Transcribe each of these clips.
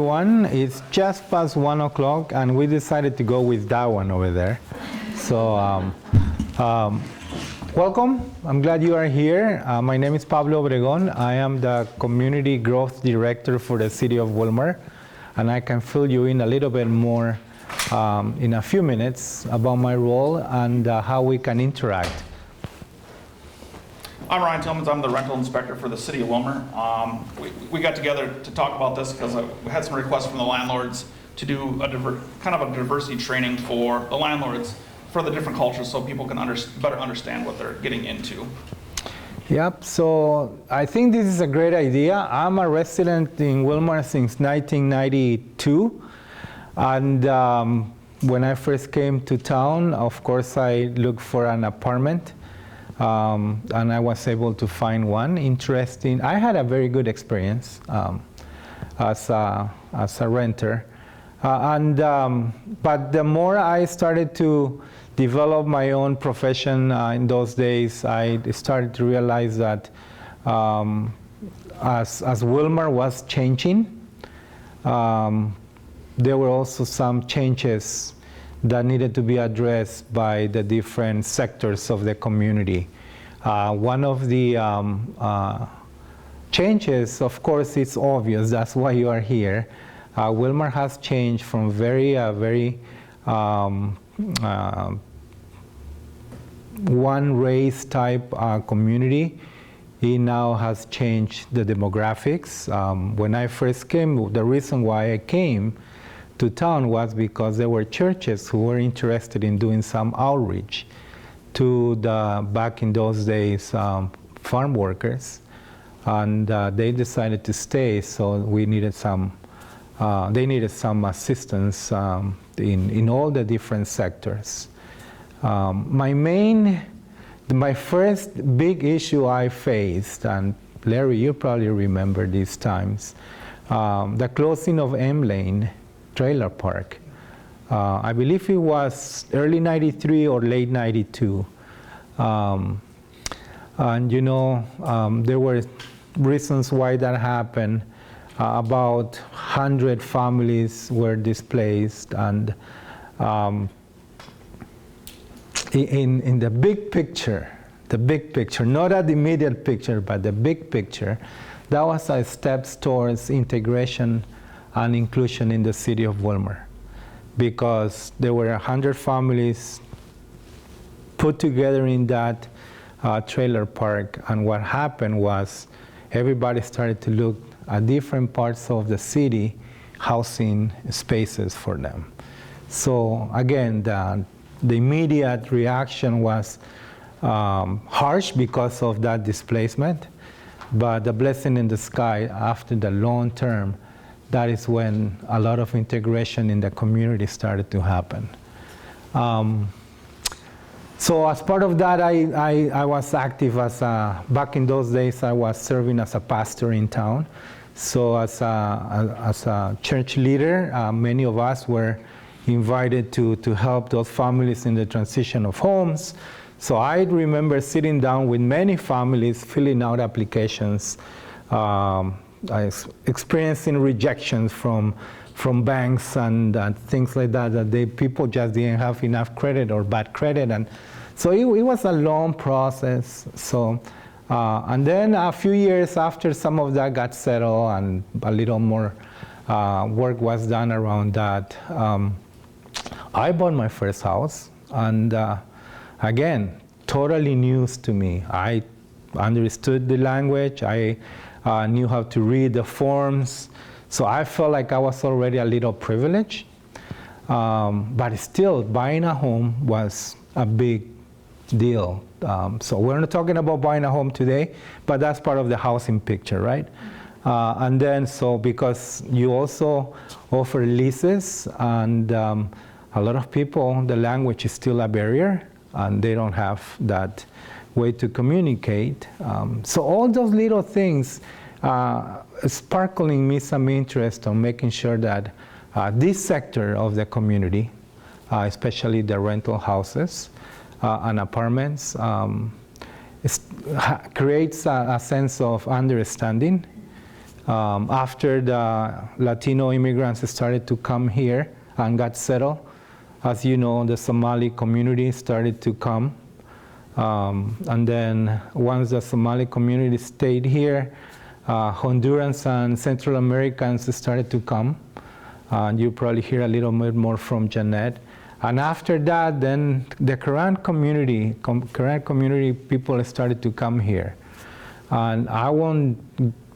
everyone. It's just past 1 o'clock, and we decided to go with that one over there. So, welcome. I'm glad you are here. My name is Pablo Obregon. I am the Community Growth Director for the City of Willmar, and I can fill you in a little bit more in a few minutes about my role and how we can interact. I'm Ryan Tillmans. I'm the rental inspector for the City of Willmar. We got together to talk about this because we had some requests from the landlords to do kind of a diversity training for the landlords for the different cultures so people can better understand what they're getting into. Yep, so I think this is a great idea. I'm a resident in Willmar since 1992. And when I first came to town, of course, I looked for an apartment. And I was able to find one interesting. I had a very good experience as a renter, but the more I started to develop my own profession in those days, I started to realize that as Willmar was changing, there were also some changes that needed to be addressed by the different sectors of the community. One of the changes, of course, it's obvious, that's why you are here. Willmar has changed from very one race type community. It now has changed the demographics. When I first came, the reason why I came to town was because there were churches who were interested in doing some outreach to the, back in those days, farm workers, and they decided to stay, so we needed some, they needed some assistance in all the different sectors. My first big issue I faced, and Larry, you probably remember these times, the closing of M Lane trailer park. I believe it was early 93 or late 92. And you know, there were reasons why that happened. About 100 families were displaced, and in the big picture, not at the immediate picture, but the big picture, that was a step towards integration and inclusion in the city of Willmar, because there were 100 families put together in that trailer park, and what happened was everybody started to look at different parts of the city, housing spaces for them. So again, the immediate reaction was harsh because of that displacement, but the blessing in the sky after the long term, that is when a lot of integration in the community started to happen. So as part of that, I was active as back in those days, I was serving as a pastor in town. So as a church leader, many of us were invited to help those families in the transition of homes. So I remember sitting down with many families, filling out applications, experiencing rejections from banks and things like that people just didn't have enough credit or bad credit. And so it was a long process. So, and then a few years after some of that got settled and a little more work was done around that, I bought my first house. And again, totally news to me. I understood the language. I knew how to read the forms. So I felt like I was already a little privileged, but still buying a home was a big deal. So we're not talking about buying a home today, but that's part of the housing picture, right? And then so because you also offer leases, and a lot of people, the language is still a barrier, and they don't have that way to communicate. So all those little things sparkling me some interest on making sure that this sector of the community, especially the rental houses and apartments, creates a sense of understanding After the Latino immigrants started to come here and got settled, as you know, the Somali community started to come. And then once the Somali community stayed here, Hondurans and Central Americans started to come. You probably hear a little bit more from Jeanette. And after that, then the Quran community people started to come here. And I won't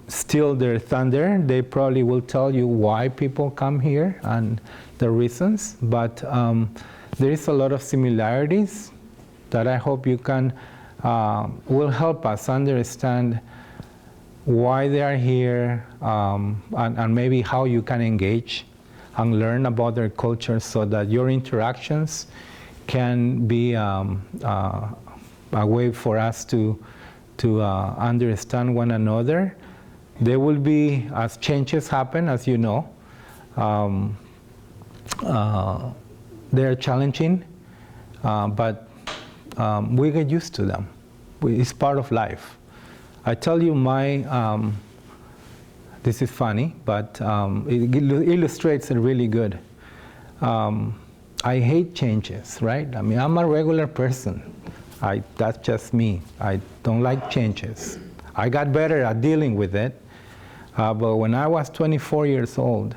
steal their thunder. They probably will tell you why people come here and the reasons. But there is a lot of similarities that I hope you can, will help us understand why they are here, and maybe how you can engage and learn about their culture so that your interactions can be a way for us to understand one another. There will be, as changes happen, as you know, they're challenging, but we get used to them. It's part of life. I tell you this is funny, but it illustrates it really good. I hate changes, right? I mean, I'm a regular person. That's just me. I don't like changes. I got better at dealing with it, but when I was 24 years old,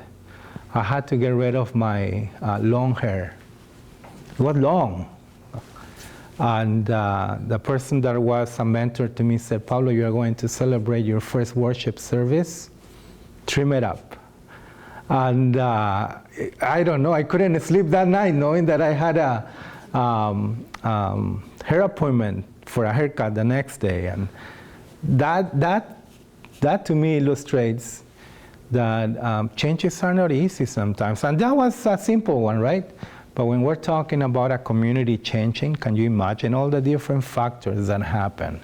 I had to get rid of my long hair. It was long. And the person that was a mentor to me said, Pablo, you are going to celebrate your first worship service. Trim it up. And I don't know, I couldn't sleep that night knowing that I had a hair appointment for a haircut the next day. And that to me illustrates that changes are not easy sometimes. And that was a simple one, right? But when we're talking about a community changing, can you imagine all the different factors that happen?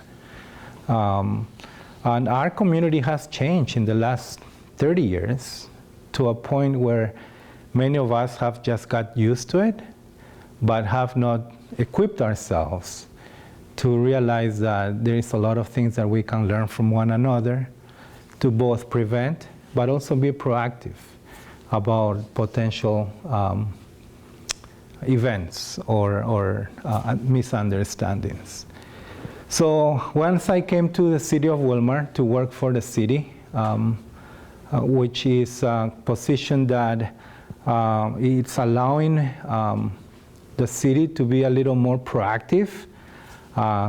And our community has changed in the last 30 years to a point where many of us have just got used to it, but have not equipped ourselves to realize that there is a lot of things that we can learn from one another to both prevent, but also be proactive about potential events or misunderstandings. So once I came to the city of Willmar to work for the city, which is a position that it's allowing the city to be a little more proactive.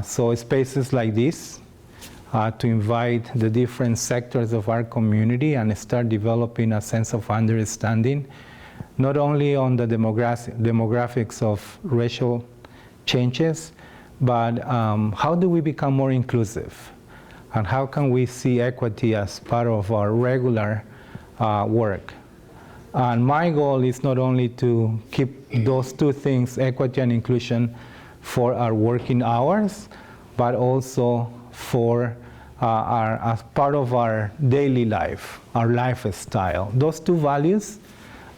So spaces like this to invite the different sectors of our community and start developing a sense of understanding, not only on the demographics of racial changes, but how do we become more inclusive? And how can we see equity as part of our regular work? And my goal is not only to keep those two things, equity and inclusion, for our working hours, but also for as part of our daily life, our lifestyle. Those two values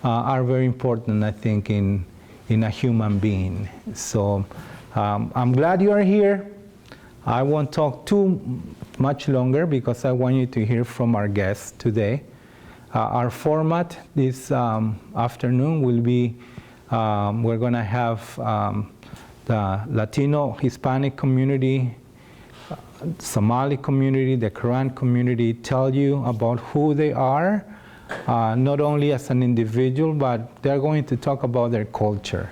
are very important, I think, in a human being. So I'm glad you are here. I won't talk too much longer because I want you to hear from our guests today. Our format this afternoon will be, we're going to have the Latino, Hispanic community, Somali community, the Quran community tell you about who they are, not only as an individual, but they're going to talk about their culture,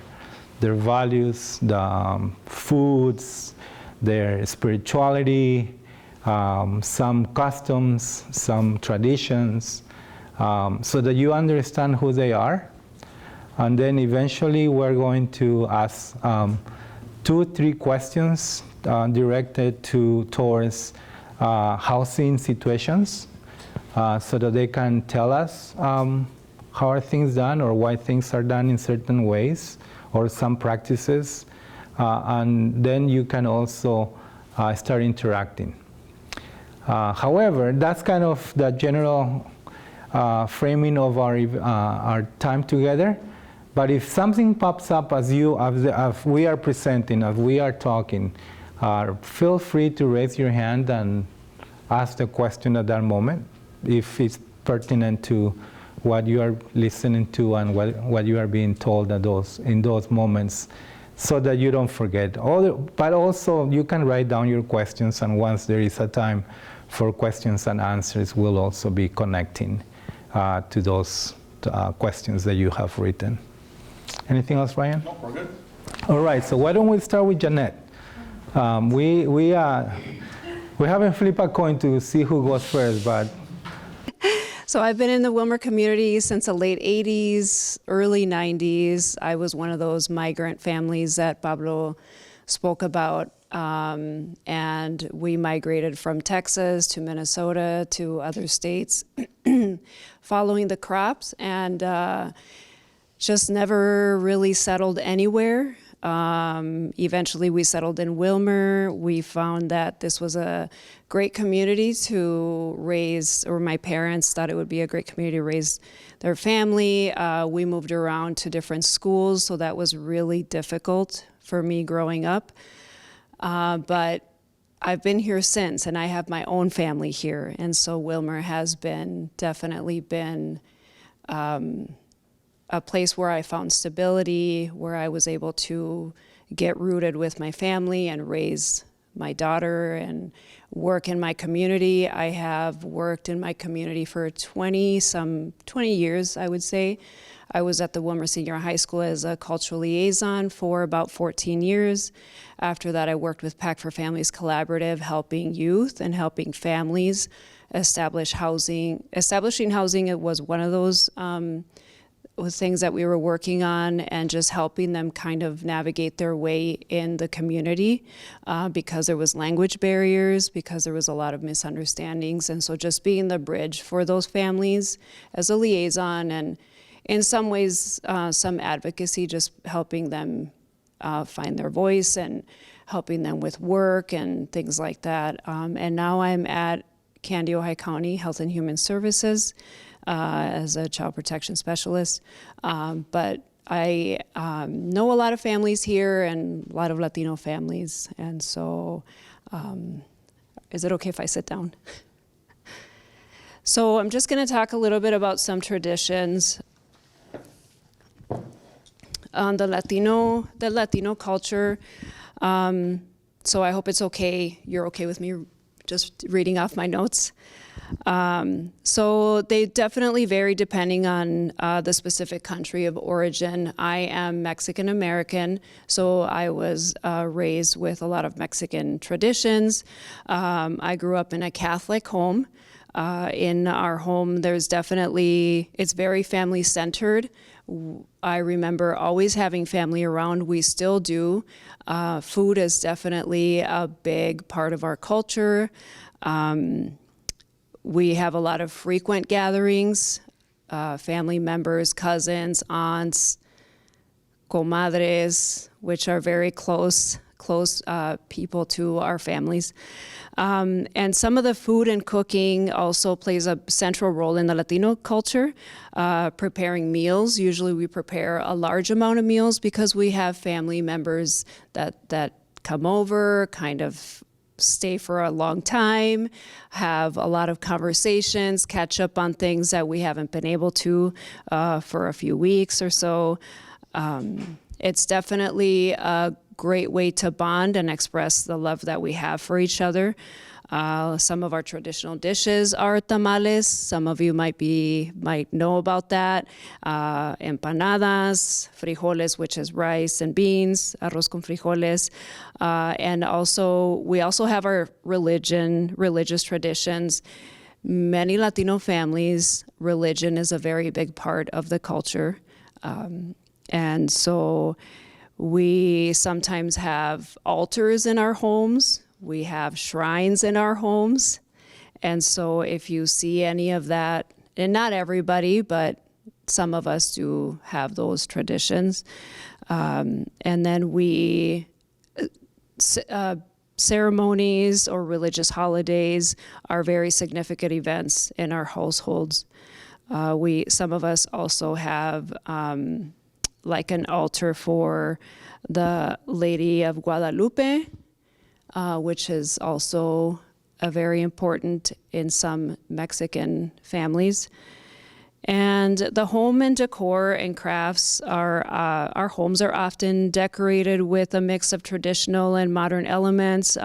their values, the foods, their spirituality, some customs, some traditions, so that you understand who they are. And then eventually we're going to ask 2-3 questions directed towards housing situations, so that they can tell us how are things done or why things are done in certain ways or some practices. And then you can also start interacting. However, that's kind of the general framing of our time together. But if something pops up as we are presenting, as we are talking, feel free to raise your hand and ask the question at that moment. if it's pertinent to what you are listening to and what you are being told in those moments, so that you don't forget. But also, you can write down your questions, and once there is a time for questions and answers, we'll also be connecting to those questions that you have written. Anything else, Ryan? No, we're good. All right, so why don't we start with Jeanette? We haven't flipped a coin to see who goes first, but... So I've been in the Willmar community since the late 80s, early 90s. I was one of those migrant families that Pablo spoke about. And we migrated from Texas to Minnesota to other states following the crops, and just never really settled anywhere. Eventually we settled in Willmar. We found that this was a great community to raise, or my parents thought it would be a great community to raise their family. We moved around to different schools, so that was really difficult for me growing up. But I've been here since, and I have my own family here. And so Willmar has definitely been a place where I found stability, where I was able to get rooted with my family and raise my daughter and work in my community. I have worked in my community for 20 years, I would say. I was at the Willmar Senior High School as a cultural liaison for about 14 years. After that, I worked with Pact for Families Collaborative, helping youth and helping families establish housing. Establishing housing, it was one of those things that we were working on, and just helping them kind of navigate their way in the community because there was language barriers, because there was a lot of misunderstandings. And so just being the bridge for those families as a liaison, and in some ways, some advocacy, just helping them find their voice and helping them with work and things like that. And now I'm at Candy, Ojai County Health and Human Services as a child protection specialist. But I know a lot of families here and a lot of Latino families. And so is it okay if I sit down? So I'm just going to talk a little bit about some traditions on the Latino culture. So I hope it's okay. You're okay with me just reading off my notes. So they definitely vary depending on the specific country of origin. I am Mexican American, so I was raised with a lot of Mexican traditions. I grew up in a Catholic home. In our home, it's very family centered. I remember always having family around. We still do. Food is definitely a big part of our culture. We have a lot of frequent gatherings, family members, cousins, aunts, comadres, which are very close people to our families. And some of the food and cooking also plays a central role in the Latino culture. Preparing meals, usually we prepare a large amount of meals because we have family members that come over, kind of stay for a long time, have a lot of conversations, catch up on things that we haven't been able to for a few weeks or so. It's definitely a great way to bond and express the love that we have for each other. Some of our traditional dishes are tamales. Some of you might know about that. Empanadas, frijoles, which is rice and beans, arroz con frijoles. And we also have our religious traditions. Many Latino families, religion is a very big part of the culture. And so we sometimes have altars in our homes. We have shrines in our homes. And so if you see any of that, and not everybody, but some of us do have those traditions. And then ceremonies or religious holidays are very significant events in our households. Some of us also have like an altar for the Lady of Guadalupe, which is also very important in some Mexican families. And the home and decor and crafts are, our homes are often decorated with a mix of traditional and modern elements.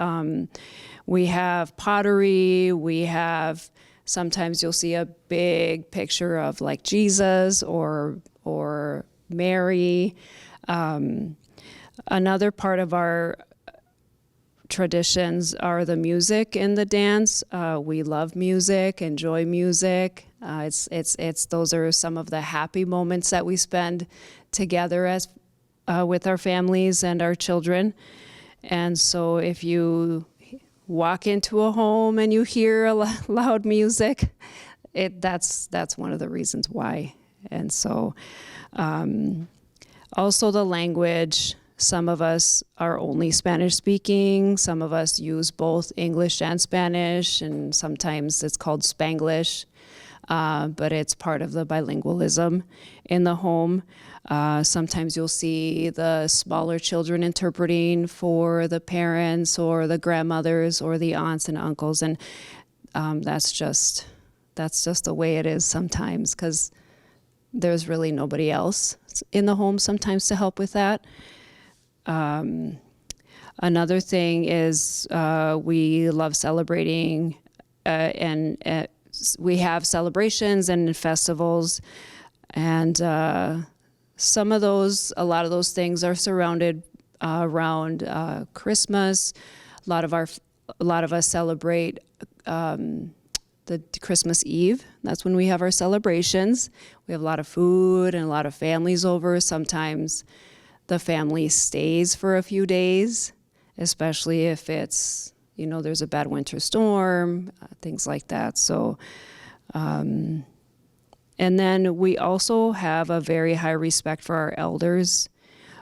We have pottery, we have, sometimes you'll see a big picture of like Jesus or Mary. Another part of our traditions are the music and the dance. We love music, enjoy music. Those are some of the happy moments that we spend together as with our families and our children. And so if you walk into a home and you hear a loud music, that's one of the reasons why. And so also the language. Some of us are only Spanish speaking. Some of us use both English and Spanish, and sometimes it's called Spanglish, but it's part of the bilingualism in the home. Sometimes you'll see the smaller children interpreting for the parents or the grandmothers or the aunts and uncles, and that's just the way it is sometimes, because there's really nobody else in the home sometimes to help with that. Another thing is we love celebrating, and we have celebrations and festivals, and a lot of those things are surrounded around Christmas. A lot of us celebrate the Christmas Eve. That's when we have our celebrations. We have a lot of food and a lot of families over. Sometimes the family stays for a few days, especially if it's, there's a bad winter storm, things like that. So, and then we also have a very high respect for our elders.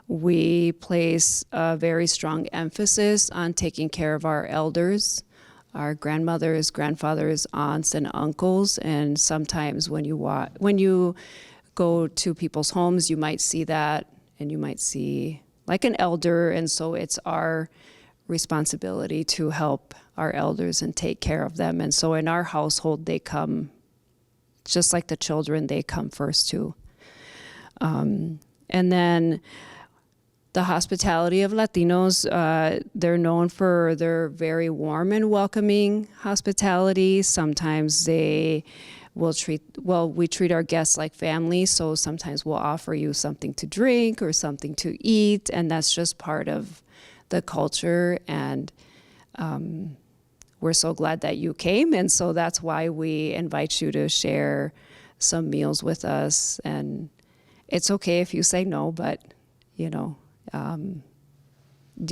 We place a very strong emphasis on taking care of our elders, our grandmothers, grandfathers, aunts, and uncles. And sometimes when you go to people's homes, you might see that, and you might see like an elder, and so it's our responsibility to help our elders and take care of them. And so in our household, they come, just like the children, they come first too. And then the hospitality of Latinos, they're known for their very warm and welcoming hospitality. Sometimes we treat our guests like family, so sometimes we'll offer you something to drink or something to eat, and that's just part of the culture, and we're so glad that you came, and so that's why we invite you to share some meals with us. And it's okay if you say no, but you'll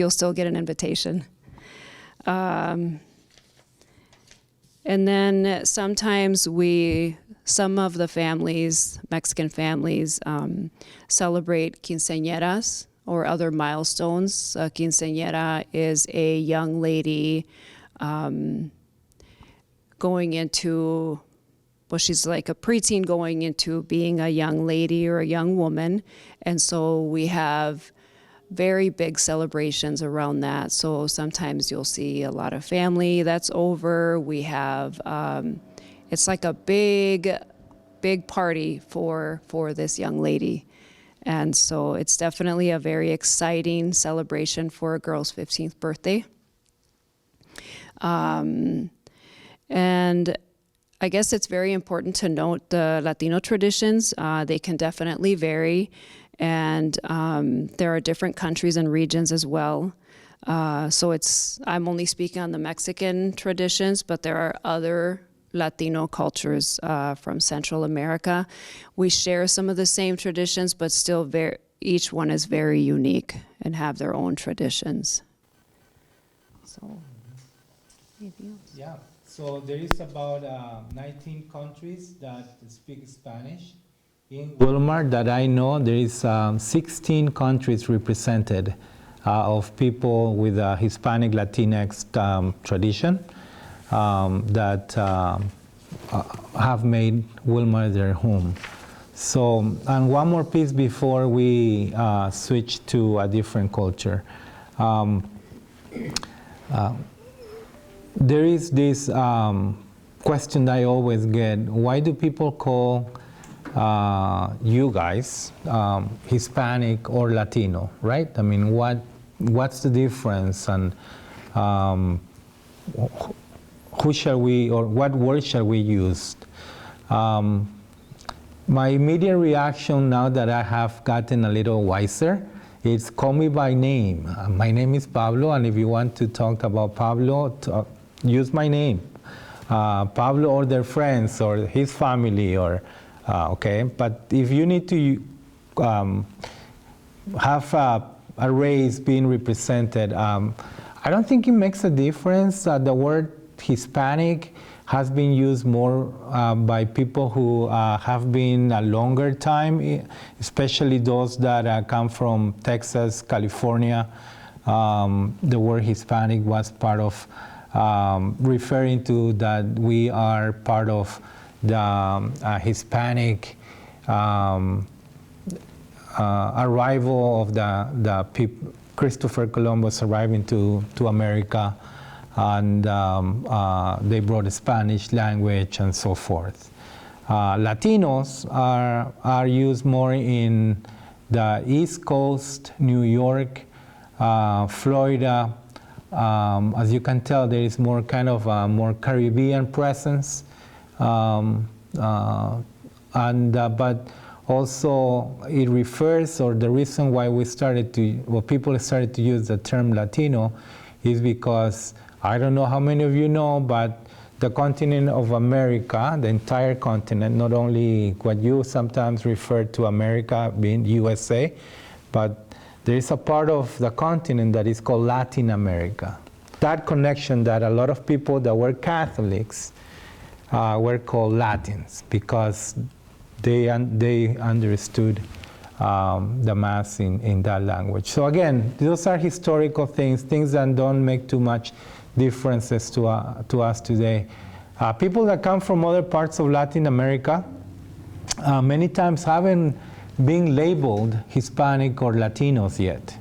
still get an invitation. And then sometimes some of the families, Mexican families, celebrate quinceañeras or other milestones. A quinceañera is a young lady going into, she's like a preteen going into being a young lady or a young woman. And so we have very big celebrations around that. So sometimes you'll see a lot of family that's over. We have, it's like a big party for this young lady. And so it's definitely a very exciting celebration for a girl's 15th birthday. And I guess it's very important to note the Latino traditions. They can definitely vary. And there are different countries and regions as well. So I'm only speaking on the Mexican traditions, but there are other Latino cultures from Central America. We share some of the same traditions, but still each one is very unique and have their own traditions. So, anything else? Yeah, so there is about 19 countries that speak Spanish. In Willmar, that I know, there is 16 countries represented of people with a Hispanic Latinx tradition that have made Willmar their home. So, and one more piece before we switch to a different culture. there is this question that I always get: why do people call you guys Hispanic or Latino, right? I mean, what's the difference, and who shall we, or what word shall we use? My immediate reaction, now that I have gotten a little wiser, is call me by name. My name is Pablo, and if you want to talk about Pablo, use my name. Pablo or their friends or his family, or okay. But if you need to have a race being represented, I don't think it makes a difference. The word Hispanic has been used more by people who have been a longer time, especially those that come from Texas, California. The word Hispanic was part of referring to that we are part of the Hispanic arrival of the Christopher Columbus arriving to America, and they brought the Spanish language and so forth. Latinos are used more in the East Coast, New York, Florida. As you can tell, there is more kind of a more Caribbean presence, but also it refers, or the reason why people started to use the term Latino is because, I don't know how many of you know, but the continent of America, the entire continent, not only what you sometimes refer to America being USA, but there is a part of the continent that is called Latin America. That connection, that a lot of people that were Catholics were called Latins, because they understood the Mass in that language. So again, those are historical things that don't make too much differences to us today. People that come from other parts of Latin America many times haven't been labeled Hispanic or Latinos yet.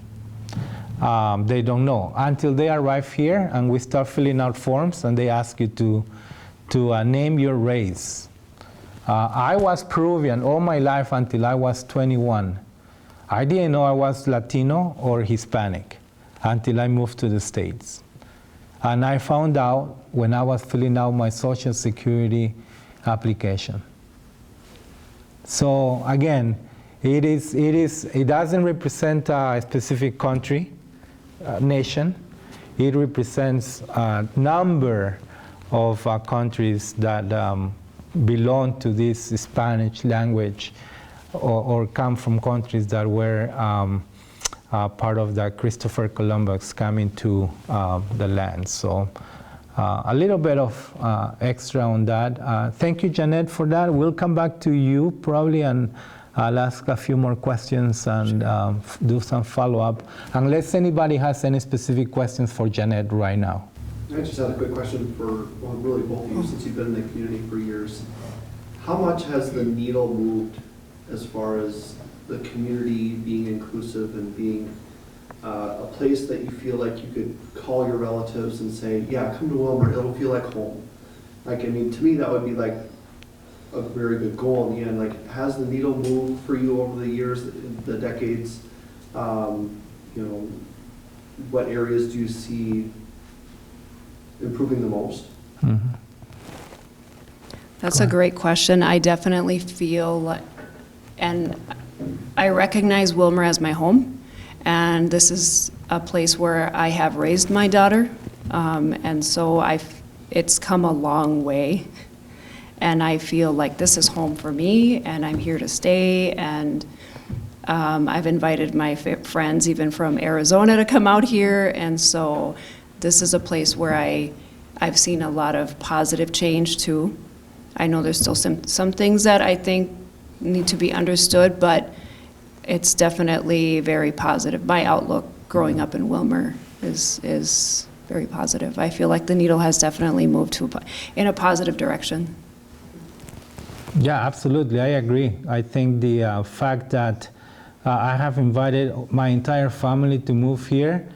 They don't know until they arrive here and we start filling out forms and they ask you to name your race. I was Peruvian all my life until I was 21. I didn't know I was Latino or Hispanic until I moved to the States. And I found out when I was filling out my Social Security application. So again, it doesn't represent a specific country, nation. It represents a number of countries that belong to this Spanish language, or come from countries that were part of the Christopher Columbus coming to the land. So a little bit of extra on that. Thank you, Janet, for that. We'll come back to you probably, and I'll ask a few more questions and do some follow-up, unless anybody has any specific questions for Janet right now. I just had a quick question for, well, really both of you, since you've been in the community for years. How much has the needle moved as far as the community being inclusive and being a place that you feel like you could call your relatives and say, yeah, come to Willmar, it'll feel like home? Like, I mean, to me, that would be like a very good goal in the end. Like, has the needle moved for you over the years, the decades? You know, what areas do you see improving the most? Mm-hmm. That's a great question. I definitely feel, and I recognize Willmar as my home, and this is a place where I have raised my daughter, and so it's come a long way, and I feel like this is home for me, and I'm here to stay, and I've invited my friends even from Arizona to come out here, and so this is a place where I've seen a lot of positive change too. I know there's still some things that I think need to be understood, but it's definitely very positive. My outlook growing up in Willmar is very positive. I feel like the needle has definitely moved in a positive direction. Yeah, absolutely, I agree. I think the fact that I have invited my entire family to move here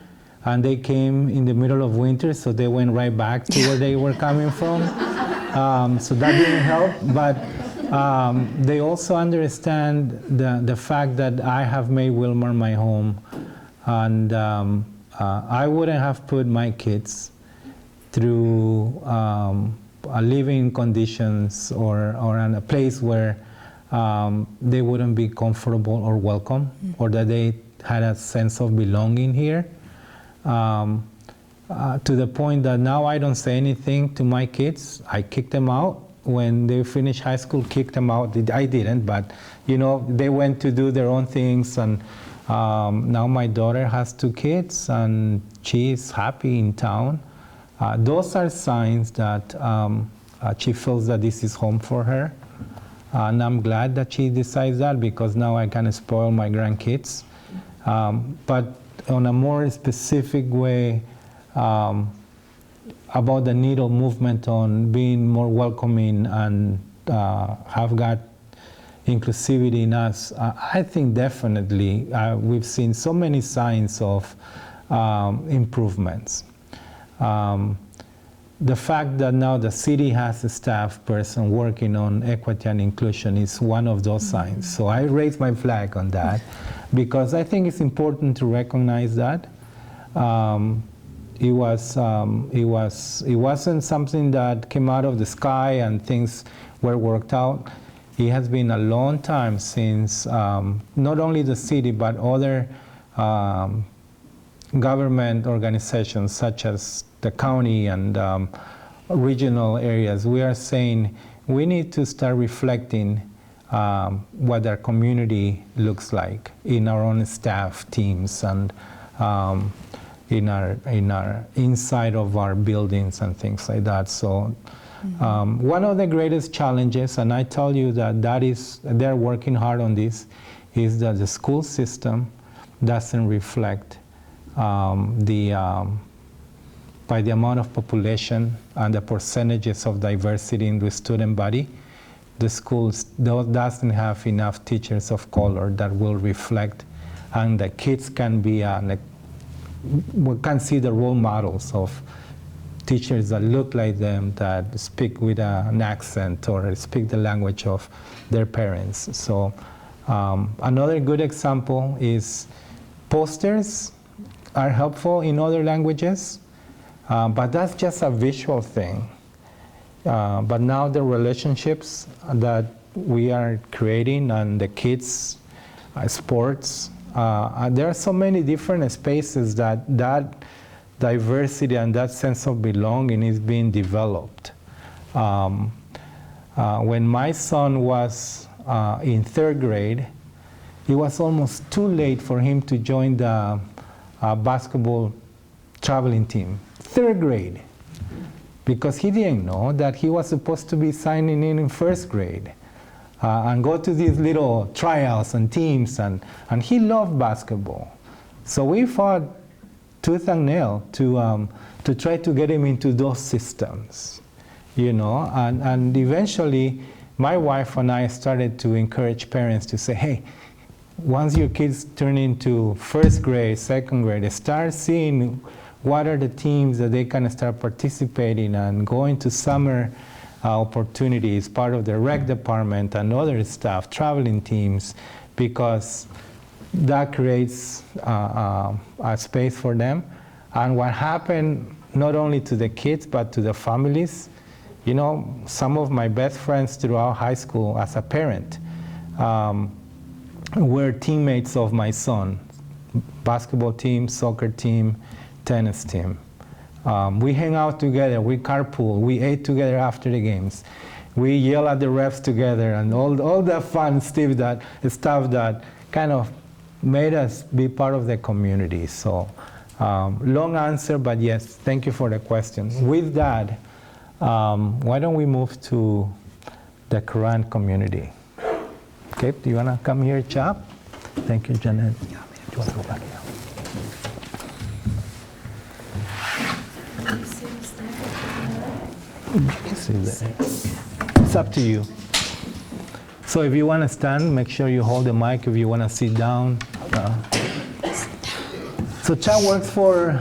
and they came in the middle of winter, so they went right back to where they were coming from. So that didn't help, but they also understand the fact that I have made Willmar my home, and I wouldn't have put my kids through living conditions or in a place where they wouldn't be comfortable or welcome, or that they had a sense of belonging here. To the point that now I don't say anything to my kids. I kick them out. When they finished high school, kicked them out. I didn't, but they went to do their own things, and now my daughter has 2 kids, and she's happy in town. Those are signs that she feels that this is home for her, and I'm glad that she decides that, because now I can spoil my grandkids. But on a more specific way, about the needle movement on being more welcoming and have got inclusivity in us, I think definitely we've seen so many signs of improvements. The fact that now the city has a staff person working on equity and inclusion is one of those signs. So I raise my flag on that, because I think it's important to recognize that. It wasn't something that came out of the sky and things were worked out. It has been a long time since not only the city but other government organizations such as the county and regional areas, we are saying we need to start reflecting what our community looks like in our own staff teams and in our inside of our buildings and things like that. So one of the greatest challenges, and I tell you that they're working hard on this, is that the school system doesn't reflect by the amount of population and the percentages of diversity in the student body. The schools doesn't have enough teachers of color that will reflect, and the kids can be we can see the role models of teachers that look like them, that speak with an accent or speak the language of their parents. So another good example is posters are helpful in other languages, but that's just a visual thing. But now the relationships that we are creating and the kids' sports, there are so many different spaces that diversity and that sense of belonging is being developed. When my son was in 3rd grade, it was almost too late for him to join the basketball traveling team. 3rd grade. Because he didn't know that he was supposed to be signing in 1st grade. And go to these little tryouts and teams, and he loved basketball. So we fought tooth and nail to try to get him into those systems, and eventually my wife and I started to encourage parents to say, hey, once your kids turn into 1st grade, 2nd grade, start seeing what are the teams that they can start participating and going to summer opportunities, part of the rec department and other stuff, traveling teams, because that creates a space for them. And what happened not only to the kids but to the families, some of my best friends throughout high school as a parent were teammates of my son, basketball team, soccer team, tennis team. We hang out together, we carpool, we ate together after the games. We yell at the refs together and all the fun stuff that kind of made us be part of the community. So long answer, but yes, thank you for the question. With that, why don't we move to the current community? Okay, do you want to come here, Chap? Thank you, Janet. Do you want to go back here? You can sit there. It's up to you. So if you want to stand, make sure you hold the mic. If you want to sit down, So Cha works for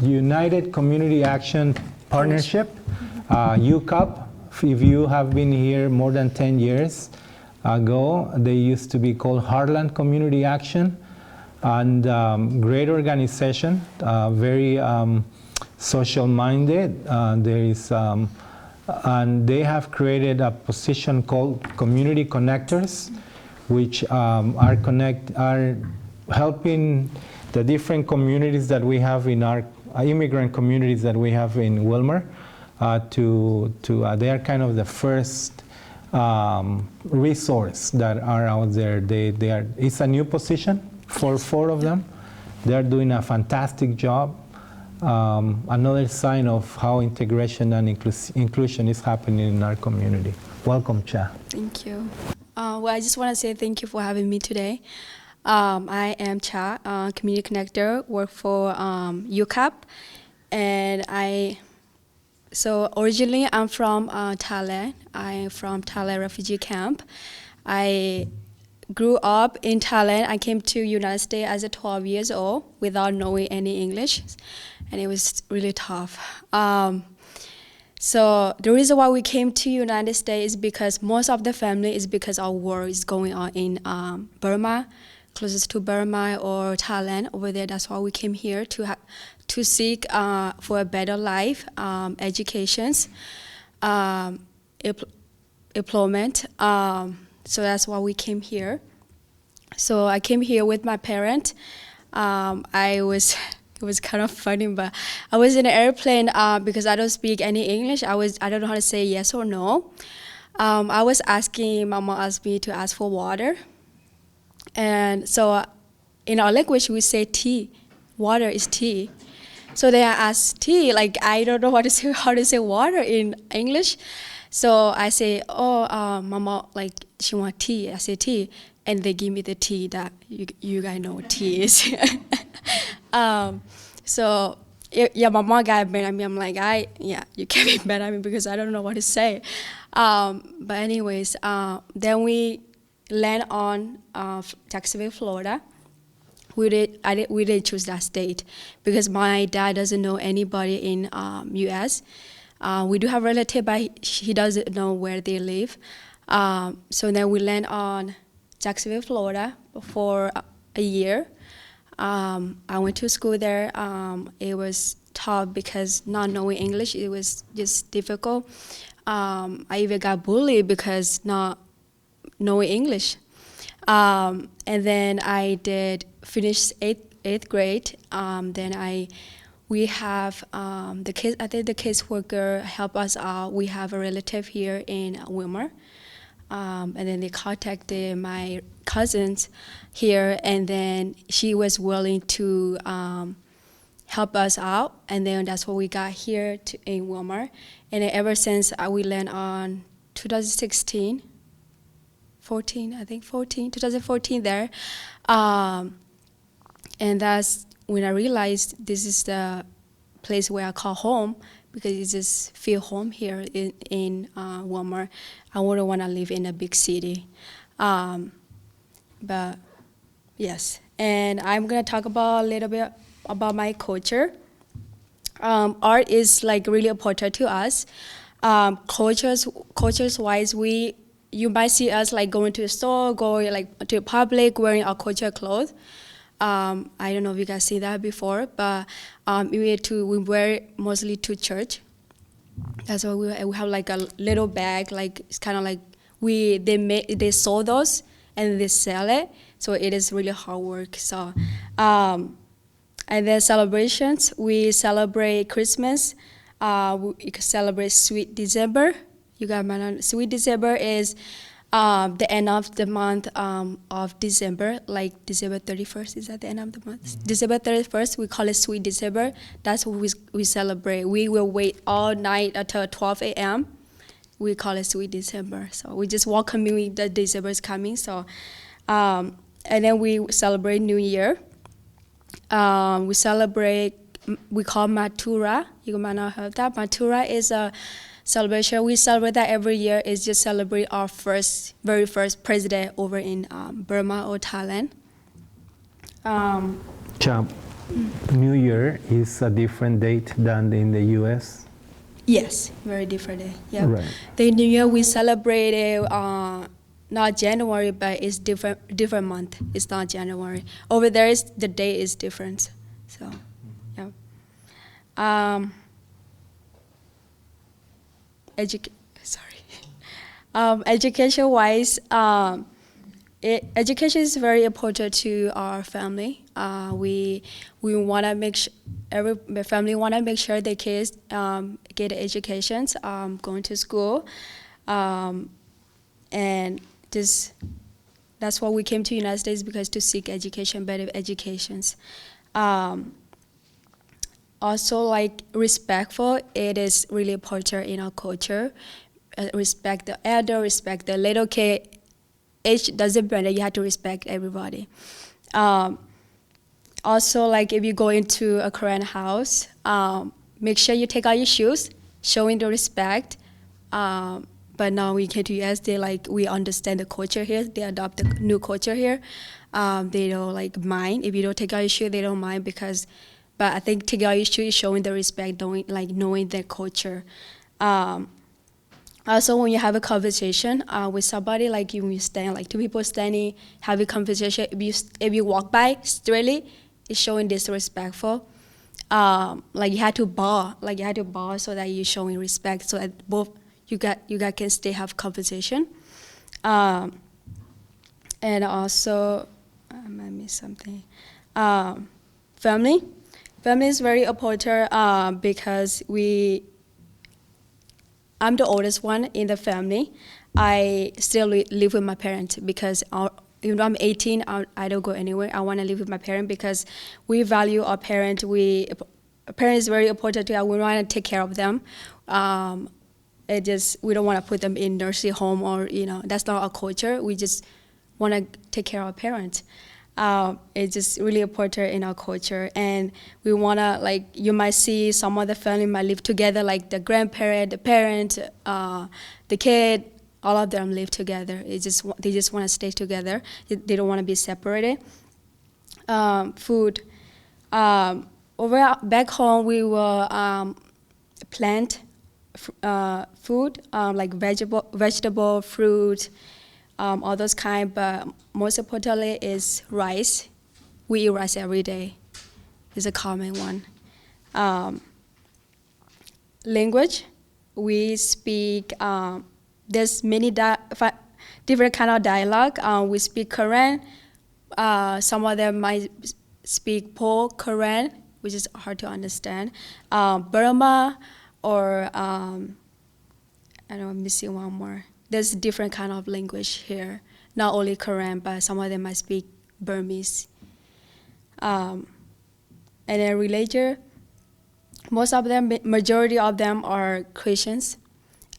United Community Action Partnership, UCAP. If you have been here more than 10 years ago, they used to be called Heartland Community Action, and great organization, very social-minded. And they have created a position called Community Connectors, which are helping the different communities that we have in our immigrant communities that we have in Willmar. They are kind of the first resource that are out there. It's a new position for 4 of them. They are doing a fantastic job. Another sign of how integration and inclusion is happening in our community. Welcome, Cha. Thank you. Well, I just want to say thank you for having me today. I am Cha, Community Connector, work for UCAP, and so originally I'm from Thailand. I'm from Thailand refugee camp. I grew up in Thailand. I came to United States as a 12 years old without knowing any English, and it was really tough. So the reason why we came to United States is because most of the family is because our war is going on in Burma, closest to Burma or Thailand over there. That's why we came here to seek for a better life, educations, employment. So that's why we came here. So I came here with my parents. It was kind of funny, but I was in an airplane because I don't speak any English. I don't know how to say yes or no. I was asking, Mama asked me to ask for water. And so in our language, we say tea. Water is tea. So then I asked tea, like I don't know how to say water in English. So I say, Mama, like she want tea. I say tea. And they give me the tea that you guys know what tea is. So yeah, my mom got mad at me. I'm like, you can't be mad at me because I don't know what to say. But anyways, then we land on Jacksonville, Florida. We didn't choose that state because my dad doesn't know anybody in U.S. We do have relatives, but he doesn't know where they live. So then we land on Jacksonville, Florida for a year. I went to school there. It was tough because not knowing English, it was just difficult. I even got bullied because not knowing English. And then I did finish eighth grade. Then we have the kids. I think the caseworker helped us out. We have a relative here in Willmar. And then they contacted my cousins here, and then she was willing to help us out, and then that's what we got here in Willmar. And then ever since we landed on 2014 there, and that's when I realized this is the place where I call home, because it just feel home here in Willmar. I wouldn't want to live in a big city. But yes, and I'm going to talk about a little bit about my culture. Art is like really important to us. Cultures-wise, you might see us like going to the store, going like to the public, wearing our culture clothes. I don't know if you guys see that before, but we wear it mostly to church. That's why we have like a little bag, like it's kind of like they sew those and they sell it. So it is really hard work. So, and then celebrations, we celebrate Christmas. We celebrate Sweet December. You got my Sweet December is the end of the month of December, like December 31st. Is that the end of the month? December 31st, we call it Sweet December. That's what we celebrate. We will wait all night until 12 a.m. We call it Sweet December. So we just welcoming that December is coming. So, and then we celebrate New Year. We call Matura. You might not have that. Matura is a celebration. We celebrate that every year. It's just celebrate our very first president over in Burma or Thailand. Cha, New Year is a different date than in the U.S.? Yes, very different day. Yeah. Right. The New Year we celebrate it, not January, but it's different month. It's not January. Over there, the day is different. So, yeah. Education-wise, education is very important to our family. We want to make sure every family want to make sure their kids get educations, going to school, and that's why we came to United States, because to seek education, better educations. Also, like respectful, it is really important in our culture. Respect the elder, respect the little kid. Age doesn't matter. You have to respect everybody. Also, like if you go into a Korean house, make sure you take out your shoes, showing the respect. But now we came to US, we understand the culture here. They adopt the new culture here. They don't mind if you don't take out your shoe. They don't mind but I think taking out your shoe is showing the respect, knowing their culture. Also, when you have a conversation with somebody, like when you stand, like two people standing, have a conversation, if you walk by straightly, it's showing disrespectful. You had to bow, so that you're showing respect, so that both you guys can still have conversation. And also, I might miss something. Family is very important because I'm the oldest one in the family. I still live with my parents because even though I'm 18, I don't go anywhere. I want to live with my parents because we value our parents. A parent is very important to us. We want to take care of them. We don't want to put them in nursing home or, that's not our culture. We just want to take care of our parents. It's just really important in our culture, and we wanna you might see some of the family might live together, like the grandparent, the parent, the kid, all of them live together. They just want to stay together. They don't want to be separated. Food. Back home, we will plant food like vegetable, fruit. All those kind, but most importantly is rice. We eat rice every day. It's a common one. Language, we speak. There's many different kind of dialogue. We speak Korean. Some of them might speak Korean, which is hard to understand. Burma, or I'm missing one more. There's different kind of language here, not only Korean, but some of them might speak Burmese. And then religion, majority of them are Christians.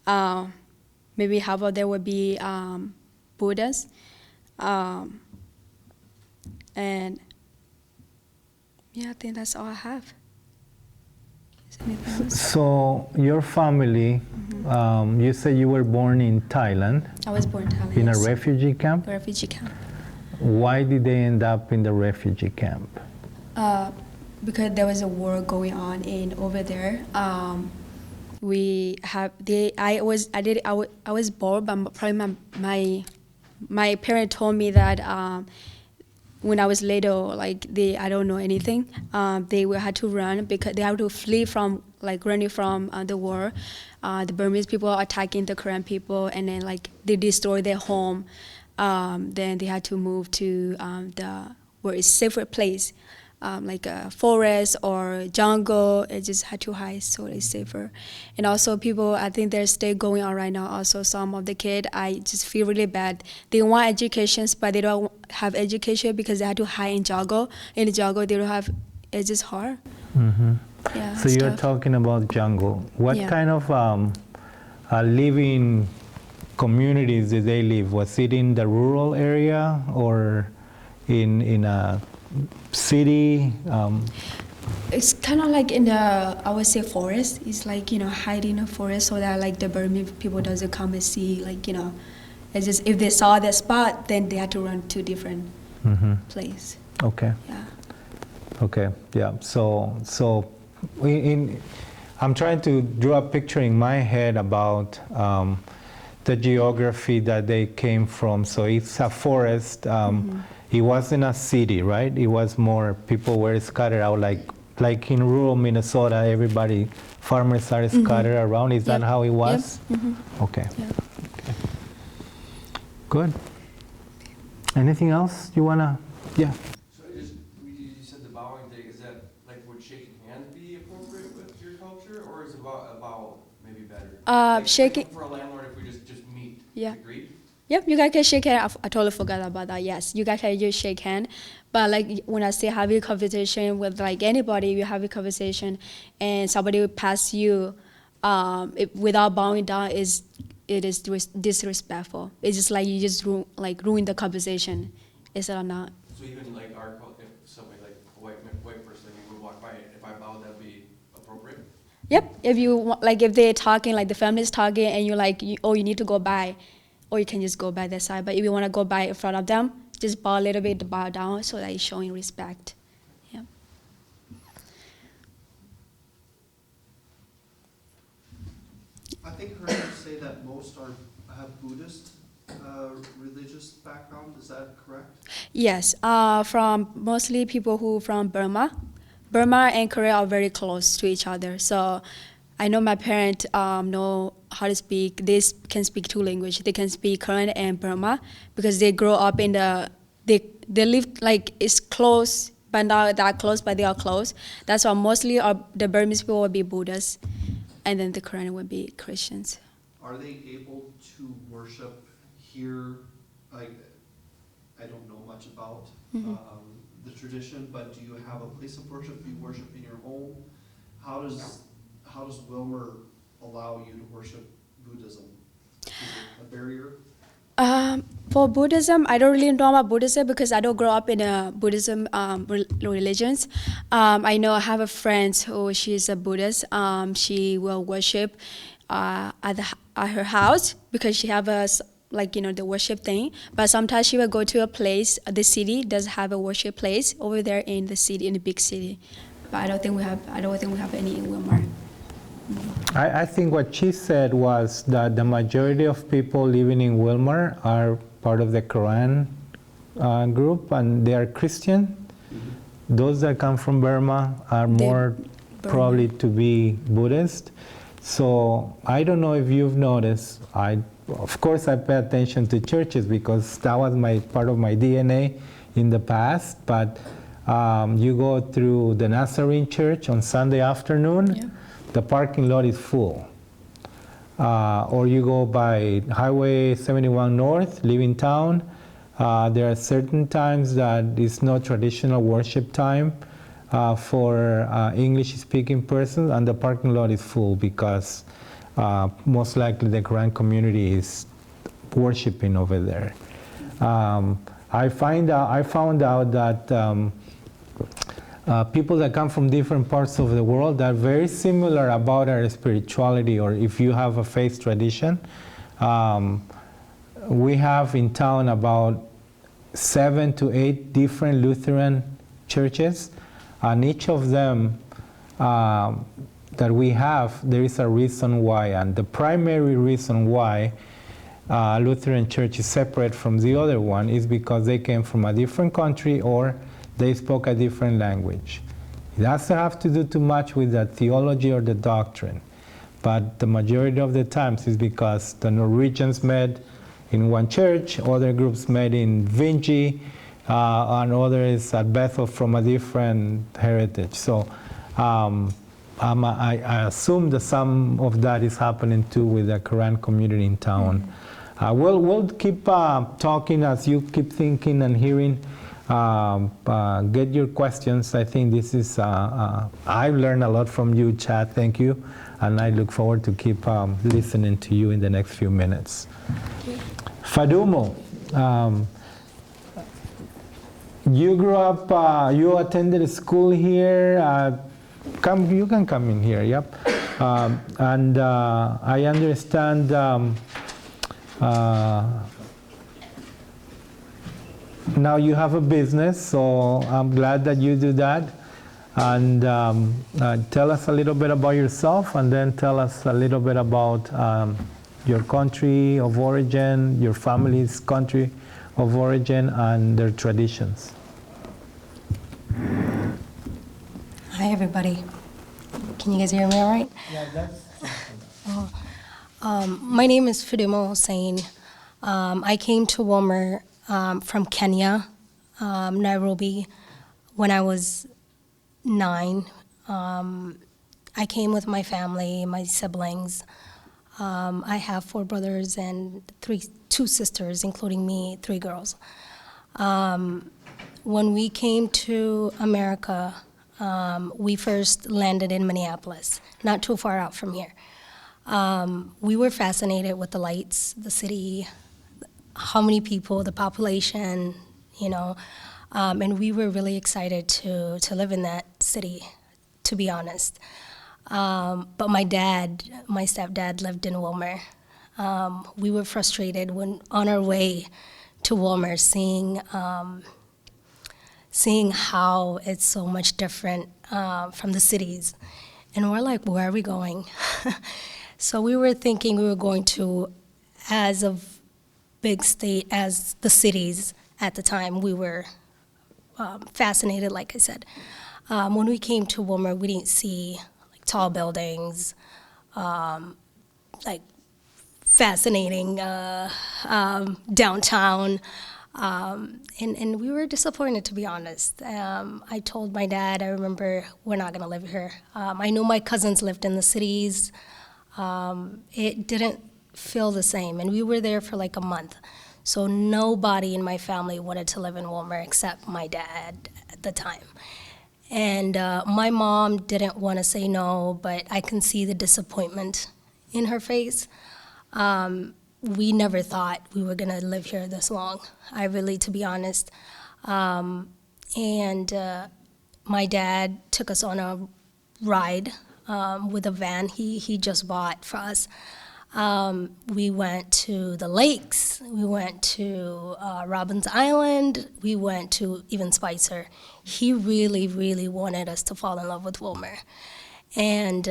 Maybe half of them would be Buddhists. And yeah, I think that's all I have. So your family, you said you were born in Thailand. I was born in Thailand. In yes. a refugee camp? A refugee camp. Why did they end up in the refugee camp? Because there was a war going on over there. I was born, but probably my parents told me that when I was little, I don't know anything. They had to run because they had to flee from, running from the war. The Burmese people are attacking the Korean people, and then they destroy their home. Then they had to move to where it's safer place, like a forest or jungle. It just had to hide, so it's safer. And also people, I think they're still going on right now. Also, some of the kids, I just feel really bad. They want educations, but they don't have education because they had to hide in jungle. In the jungle, they don't have. It's just hard. Mm-hmm. Yeah. So you're talking about jungle. What kind of living communities did they live? Was it in the rural area or in a city? It's kind of like in the, I would say, forest. It's hiding in a forest so that the Burmese people doesn't come and see, it's just if they saw the spot, then they had to run to different place. Okay. Yeah. Okay, yeah. I'm trying to draw a picture in my head about the geography that they came from. So it's a forest. It wasn't a city, right? It was more people were scattered out, like in rural Minnesota. Everybody, farmers are scattered around. Is that how it was? Yep. Okay. Yeah. Good. Anything else you wanna? Yeah. So you said the bowing thing, is that like would shaking hands be appropriate with your culture, or is about maybe better? Shaking. For a landlord, if we just meet, Yeah. agreed? Yep, you guys can shake hand. I totally forgot about that. Yes, you guys can just shake hand. But like when I say having a conversation with like anybody, you have a conversation, and somebody will pass you, without bowing down it is disrespectful. It's just like you just ruin the conversation. Is it or not? So even like if somebody like a white person like would walk by, if I bow, that'd be appropriate? Yep. If you want, like if they're talking, like the family's talking, and you're like, you need to go by, or you can just go by their side. But if you want to go by in front of them, just bow a little bit, bow down, so that you're showing respect. Yeah. I think I heard you say that most have Buddhist religious background. Is that correct? Yes. From mostly people who from Burma. Burma and Korea are very close to each other. So I know my parents know how to speak. They can speak two languages. They can speak Korean and Burma because they grow up in they live like it's close, but not that close, but they are close. That's why mostly the Burmese people will be Buddhists, and then the Korean will be Christians. Are they able to worship here? Like, I don't know much about the tradition, but do you have a place of worship? Do you worship in your home? How does Willmar allow you to worship Buddhism? Is it a barrier? For Buddhism, I don't really know about Buddhism because I don't grow up in a Buddhism religions. I know I have a friend who she's a Buddhist. She will worship at her house because she have a the worship thing. But sometimes she will go to a place. The city does have a worship place over there in the city, in the big city. But I don't think we have any in Willmar. I think what she said was that the majority of people living in Willmar are part of the Quran group, and they are Christian. Those that come from Burma are more probably to be Buddhist. So I don't know if you've noticed, of course I pay attention to churches because that was part of my DNA in the past, but you go through the Nazarene church on Sunday afternoon, the parking lot is full. Or you go by Highway 71 North, leaving town, there are certain times that it's not traditional worship time for English-speaking persons, and the parking lot is full because most likely the Quran community is worshiping over there. I found out that people that come from different parts of the world are very similar about our spirituality, or if you have a faith tradition. We have in town about 7 to 8 different Lutheran churches, and each of them that we have, there is a reason why, and the primary reason why Lutheran church is separate from the other one is because they came from a different country or they spoke a different language. It doesn't have to do too much with the theology or the doctrine, but the majority of the times is because the Norwegians met in one church, other groups met in Vinci, and others at Bethel from a different heritage. So I assume that some of that is happening too with the Quran community in town. We'll keep talking as you keep thinking and hearing. Get your questions. I think this is, I've learned a lot from you, Chad. Thank you. And I look forward to keep listening to you in the next few minutes. Fadumo, you grew up, you attended school here. You can come in here, yep. And I understand now you have a business, so I'm glad that you do that. And tell us a little bit about yourself, and then tell us a little bit about your country of origin, your family's country of origin, and their traditions. Hi, everybody. Can you guys hear me all right? Yeah, that's. My name is Fidimo Hossein. I came to Willmar from Kenya, Nairobi, when I was 9. I came with my family, my siblings. I have 4 brothers and 2 sisters, including me, 3 girls. When we came to America, we first landed in Minneapolis, not too far out from here. We were fascinated with the lights, the city, how many people, the population, and we were really excited to live in that city, to be honest. But my stepdad lived in Willmar. We were frustrated when on our way to Willmar, seeing how it's so much different from the cities. And we're like, where are we going? So we were thinking we were going to, as a big state as the cities at the time. We were fascinated, like I said. When we came to Willmar, we didn't see like tall buildings, like fascinating downtown. And we were disappointed, to be honest. I told my dad, I remember, we're not going to live here. I know my cousins lived in the cities. It didn't feel the same, and we were there for like a month. So nobody in my family wanted to live in Willmar except my dad at the time. And my mom didn't want to say no, but I can see the disappointment in her face. We never thought we were going to live here this long, to be honest. And my dad took us on a ride with a van he just bought for us. We went to the lakes, we went to Robbins Island, we went to even Spicer. He really, really wanted us to fall in love with Willmar. And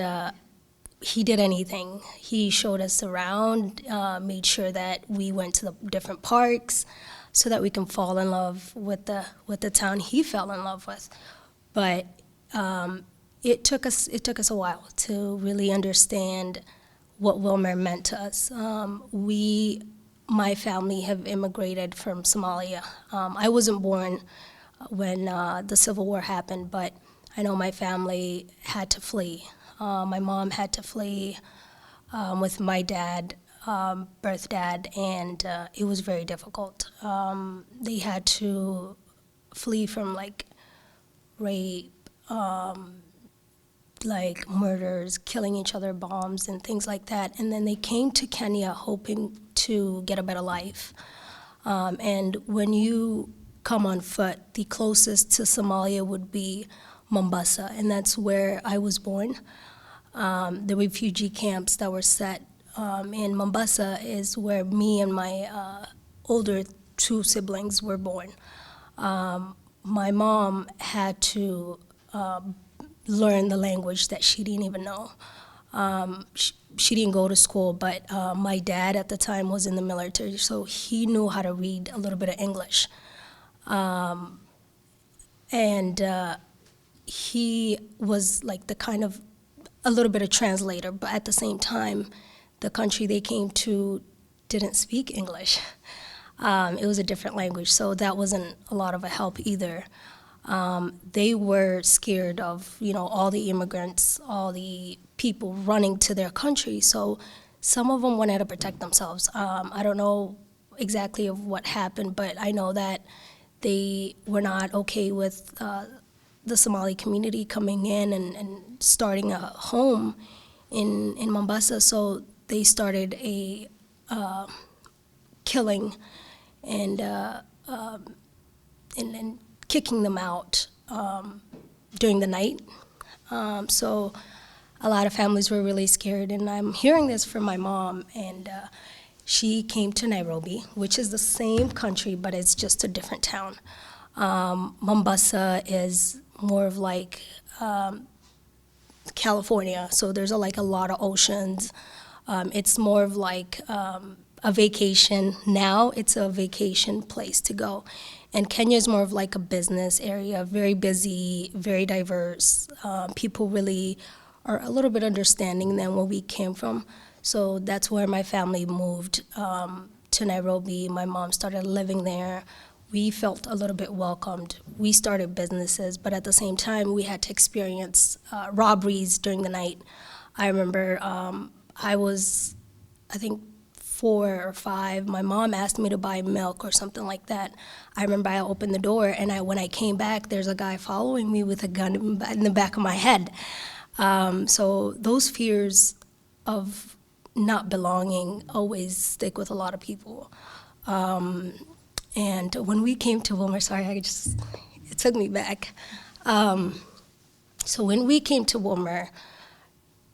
he did anything. He showed us around, made sure that we went to the different parks so that we can fall in love with the town he fell in love with. But it took us a while to really understand what Willmar meant to us. My family have immigrated from Somalia. I wasn't born when the Civil War happened, but I know my family had to flee. My mom had to flee with my dad, birth dad, and it was very difficult. They had to flee from like rape, like murders, killing each other, bombs, and things like that. And then they came to Kenya hoping to get a better life. And when you come on foot, the closest to Somalia would be Mombasa, and that's where I was born. The refugee camps that were set in Mombasa is where me and my older 2 siblings were born. My mom had to learn the language that she didn't even know. She didn't go to school, but my dad at the time was in the military, so he knew how to read a little bit of English. And he was like the kind of a little bit of translator, but at the same time, the country they came to didn't speak English. It was a different language, so that wasn't a lot of a help either. They were scared of, all the immigrants, all the people running to their country, so some of them wanted to protect themselves. I don't know exactly of what happened, but I know that they were not okay with the Somali community coming in and starting a home in Mombasa, so they started a killing and kicking them out during the night. So a lot of families were really scared, and I'm hearing this from my mom, and she came to Nairobi, which is the same country, but it's just a different town. Mombasa is more of like California, so there's like a lot of oceans. It's more of like a vacation. Now it's a vacation place to go. And Kenya is more of like a business area, very busy, very diverse. People really are a little bit understanding than where we came from. So that's where my family moved to Nairobi. My mom started living there. We felt a little bit welcomed. We started businesses, but at the same time, we had to experience robberies during the night. I remember I was, I think, 4 or 5. My mom asked me to buy milk or something like that. I remember I opened the door, and when I came back, there's a guy following me with a gun in the back of my head. So those fears of not belonging always stick with a lot of people. And when we came to Willmar, sorry, it took me back. So when we came to Willmar,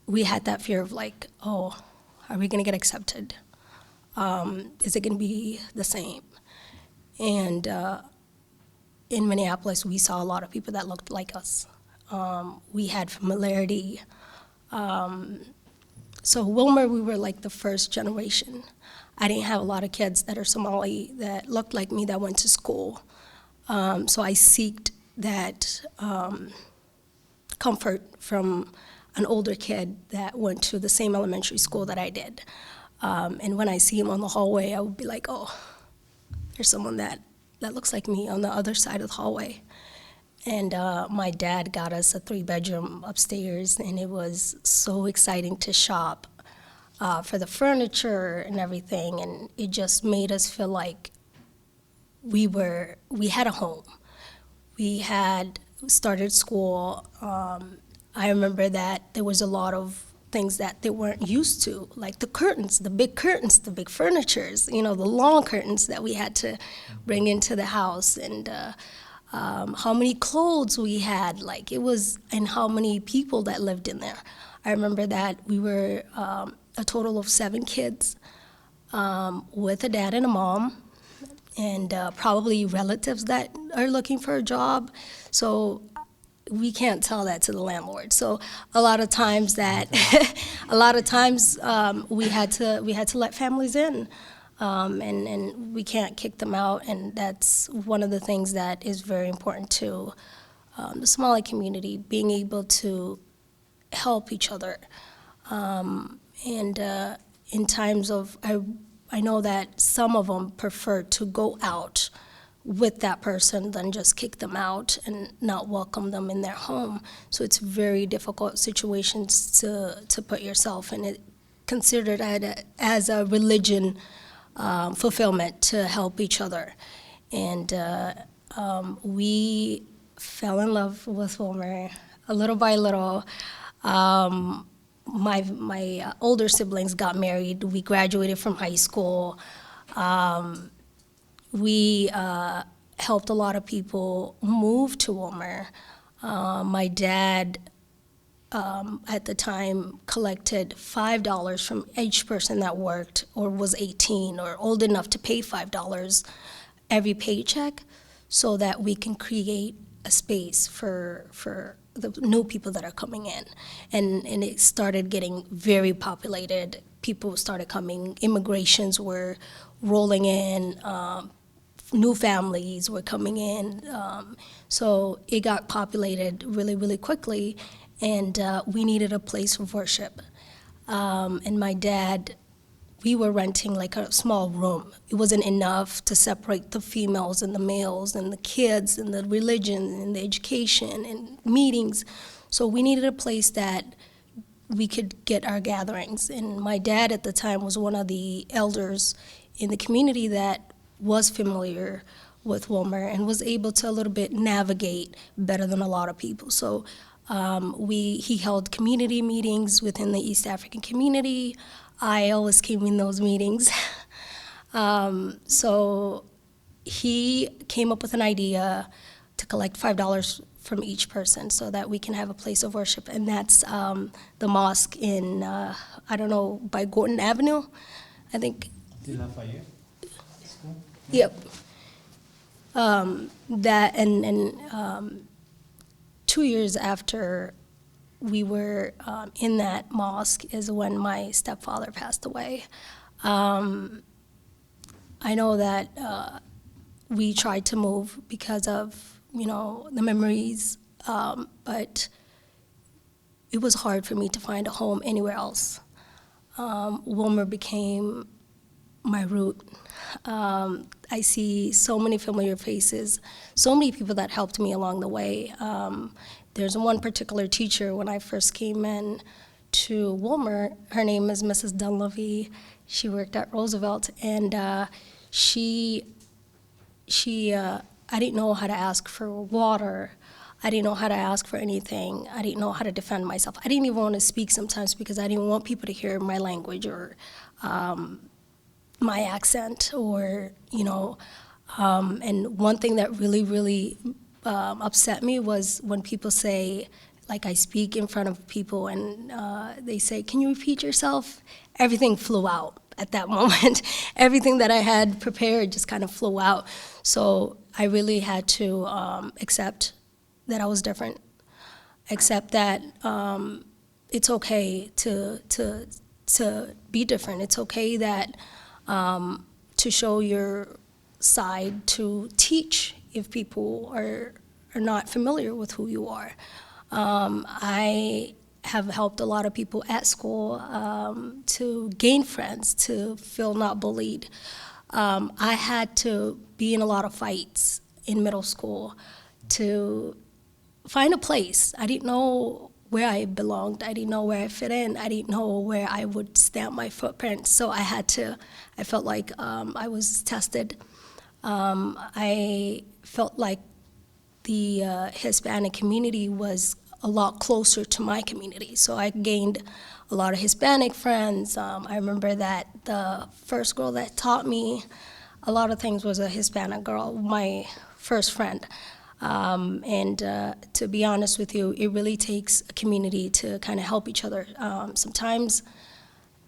we had that fear of like, oh, are we gonna get accepted? Is it gonna be the same? And in Minneapolis, we saw a lot of people that looked like us. We had familiarity. So Willmar, we were like the first generation. I didn't have a lot of kids that are Somali that looked like me that went to school. So I seeked that comfort from an older kid that went to the same elementary school that I did. And when I see him on the hallway, I would be like, oh, there's someone that looks like me on the other side of the hallway. And my dad got us a 3-bedroom upstairs, and it was so exciting to shop for the furniture and everything, and it just made us feel like we had a home. We had started school. I remember that there was a lot of things that they weren't used to, like the curtains, the big furnitures, the long curtains that we had to bring into the house, and how many clothes we had, and how many people that lived in there. I remember that we were a total of 7 kids with a dad and a mom, and probably relatives that are looking for a job. So we can't tell that to the landlord. So a lot of times we had to let families in, and we can't kick them out. And that's one of the things that is very important to the Somali community, being able to help each other. And in times of, I know that some of them prefer to go out with that person than just kick them out and not welcome them in their home. So it's very difficult situations to put yourself in. It considered as a religion fulfillment to help each other. And we fell in love with Willmar little by little. My older siblings got married. We graduated from high school. We helped a lot of people move to Willmar. My dad, at the time, collected $5 from each person that worked or was 18 or old enough to pay $5 every paycheck, so that we can create a space for the new people that are coming in. And it started getting very populated. People started coming. Immigrations were rolling in. New families were coming in. So it got populated really, really quickly, and we needed a place of worship. And my dad, we were renting like a small room. It wasn't enough to separate the females and the males and the kids and the religion and the education and meetings. So we needed a place that we could get our gatherings. And my dad at the time was one of the elders in the community that was familiar with Willmar and was able to a little bit navigate better than a lot of people. So he held community meetings within the East African community. I always came in those meetings. So he came up with an idea to collect $5 from each person so that we can have a place of worship. And that's the mosque in, I don't know, by Gordon Avenue, I think. Lafayette? Yep. That and 2 years after we were in that mosque is when my stepfather passed away. I know that we tried to move because of, the memories, but it was hard for me to find a home anywhere else. Willmar became my root. I see so many familiar faces, so many people that helped me along the way. There's one particular teacher when I first came in to Willmar. Her name is Mrs. Dunleavy. She worked at Roosevelt, and I didn't know how to ask for water. I didn't know how to ask for anything. I didn't know how to defend myself. I didn't even want to speak sometimes because I didn't want people to hear my language or my accent or, and one thing that really, really upset me was when people say, like I speak in front of people and they say, "Can you repeat yourself?" Everything flew out at that moment. Everything that I had prepared just kind of flew out. So I really had to accept that I was different, accept that it's okay to be different. It's okay that to show your side, to teach if people are not familiar with who you are. I have helped a lot of people at school to gain friends, to feel not bullied. I had to be in a lot of fights in middle school to find a place. I didn't know where I belonged. I didn't know where I fit in. I didn't know where I would stamp my footprint. So I felt like I was tested. I felt like the Hispanic community was a lot closer to my community. So I gained a lot of Hispanic friends. I remember that the first girl that taught me a lot of things was a Hispanic girl, my first friend. To be honest with you, it really takes a community to kind of help each other. Sometimes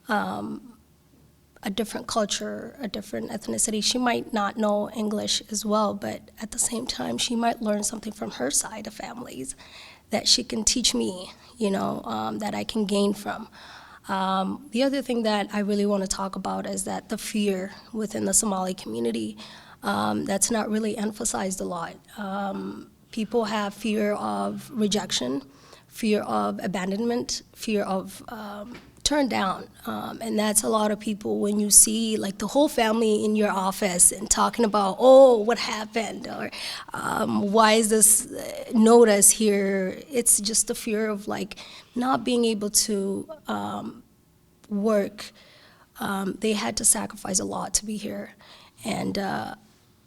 a different culture, a different ethnicity, she might not know English as well, but at the same time, she might learn something from her side of families that she can teach me, that I can gain from. The other thing that I really want to talk about is that the fear within the Somali community, that's not really emphasized a lot. People have fear of rejection, fear of abandonment, fear of turned down. And that's a lot of people when you see like the whole family in your office and talking about, oh, what happened? Or why is this notice here? It's just the fear of like not being able to work. They had to sacrifice a lot to be here. And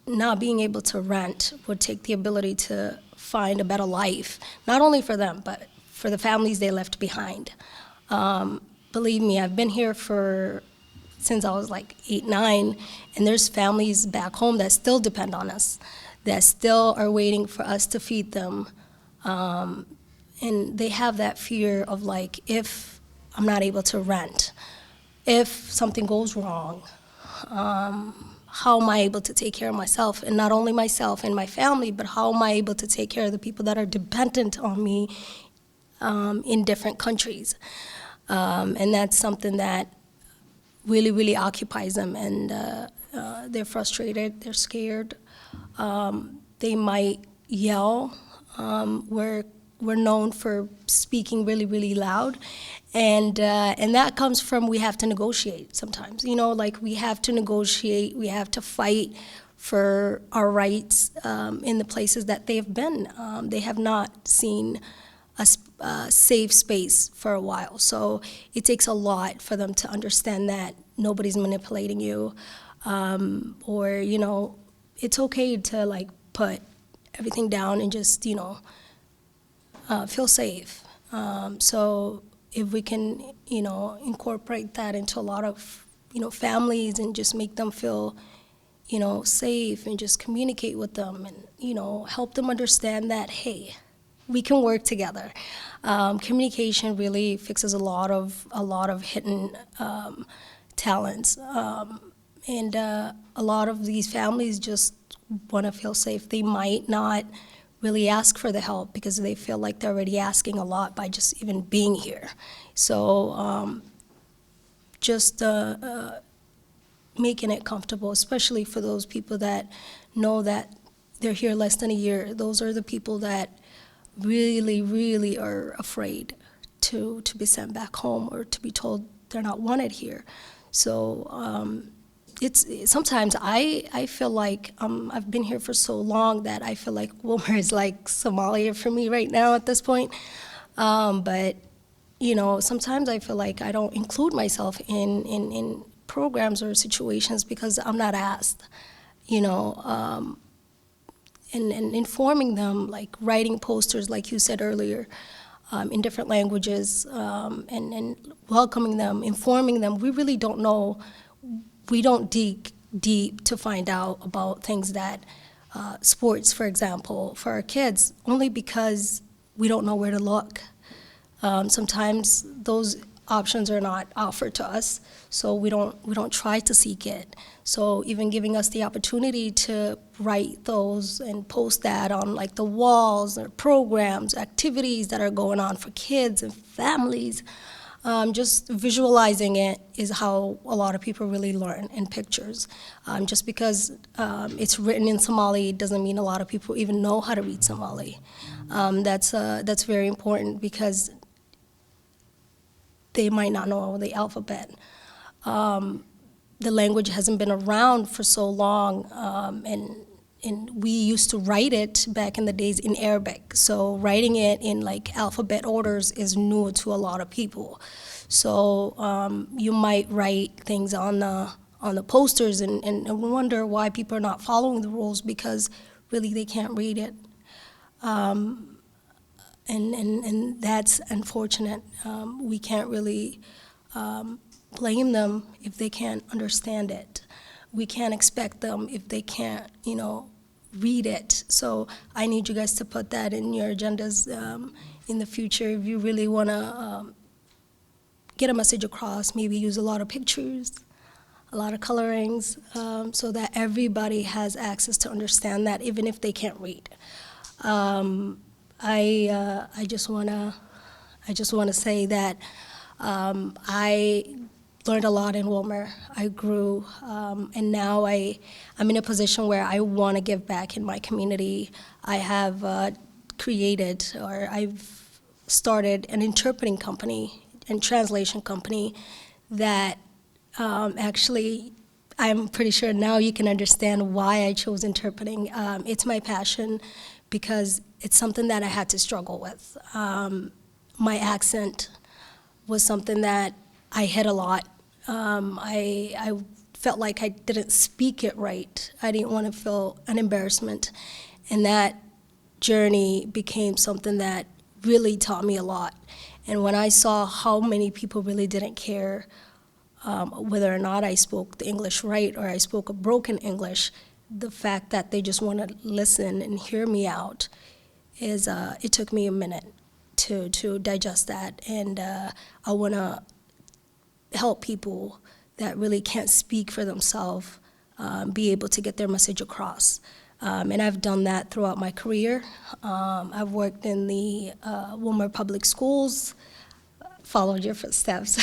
not being able to rent would take the ability to find a better life, not only for them, but for the families they left behind. Believe me, I've been here since I was like 8, 9, and there's families back home that still depend on us, that still are waiting for us to feed them. And they have that fear of like, if I'm not able to rent, if something goes wrong, how am I able to take care of myself? And not only myself and my family, but how am I able to take care of the people that are dependent on me in different countries? And that's something that really, really occupies them, and they're frustrated, they're scared. They might yell. We're known for speaking really, really loud, and that comes from we have to negotiate sometimes. Like we have to negotiate, we have to fight for our rights in the places that they've been. They have not seen a safe space for a while. So it takes a lot for them to understand that nobody's manipulating you, or, it's okay to like put everything down and just, feel safe. So if we can, incorporate that into a lot of, families and just make them feel, safe and just communicate with them and, help them understand that, hey, we can work together. Communication really fixes a lot of hidden talents, and a lot of these families just want to feel safe. They might not really ask for the help because they feel like they're already asking a lot by just even being here. So just making it comfortable, especially for those people that know that they're here less than a year. Those are the people that really, really are afraid to be sent back home or to be told they're not wanted here. So it's sometimes I feel like I've been here for so long that I feel like Willmar is like Somalia for me right now at this point. But you know, sometimes I feel like I don't include myself in programs or situations because I'm not asked. You know, and informing them, like writing posters, like you said earlier, in different languages, and welcoming them, informing them. We really don't know. We don't dig deep to find out about things that, sports, for example, for our kids, only because we don't know where to look. Sometimes those options are not offered to us, so we don't try to seek it. So even giving us the opportunity to write those and post that on like the walls or programs, activities that are going on for kids and families, just visualizing it is how a lot of people really learn in pictures. Just because it's written in Somali doesn't mean a lot of people even know how to read Somali. That's very important because they might not know the alphabet. The language hasn't been around for so long, and we used to write it back in the days in Arabic. So writing it in like alphabet orders is new to a lot of people. So you might write things on the posters and wonder why people are not following the rules because really they can't read it. And that's unfortunate. We can't really blame them if they can't understand it. We can't expect them if they can't, you know, read it. So I need you guys to put that in your agendas in the future. If you really want to get a message across, maybe use a lot of pictures, a lot of colorings, so that everybody has access to understand that, even if they can't read. I just wanna say that I learned a lot in Willmar. I grew, and now I'm in a position where I want to give back in my community. I have created, or I've started an interpreting company and translation company that actually, I'm pretty sure now you can understand why I chose interpreting. It's my passion because it's something that I had to struggle with. My accent was something that I hid a lot. I felt like I didn't speak it right. I didn't want to feel an embarrassment. And that journey became something that really taught me a lot. And when I saw how many people really didn't care whether or not I spoke the English right or I spoke a broken English, the fact that they just want to listen and hear me out is, it took me a minute to digest that. And I want to help people that really can't speak for themselves be able to get their message across. And I've done that throughout my career. I've worked in the Willmar Public Schools, followed your footsteps,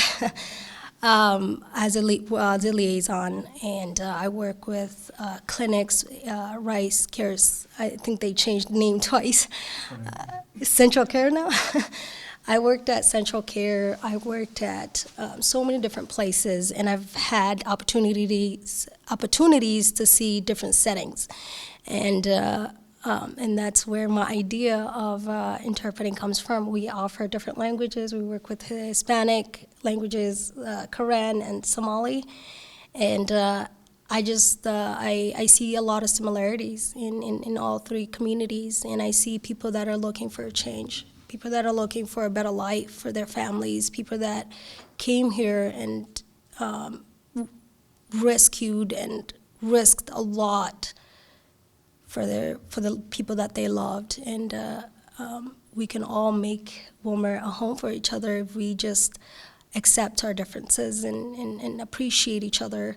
as a liaison, and I work with clinics, Rice Cares. I think they changed the name twice. Central Care now. I worked at Central Care. I worked at so many different places, and I've had opportunities to see different settings, and that's where my idea of interpreting comes from. We offer different languages. We work with Hispanic languages, Karen and Somali, and I see a lot of similarities in all three communities, and I see people that are looking for a change, people that are looking for a better life for their families, people that came here and rescued and risked a lot for the people that they loved, and we can all make Willmar a home for each other if we just accept our differences and appreciate each other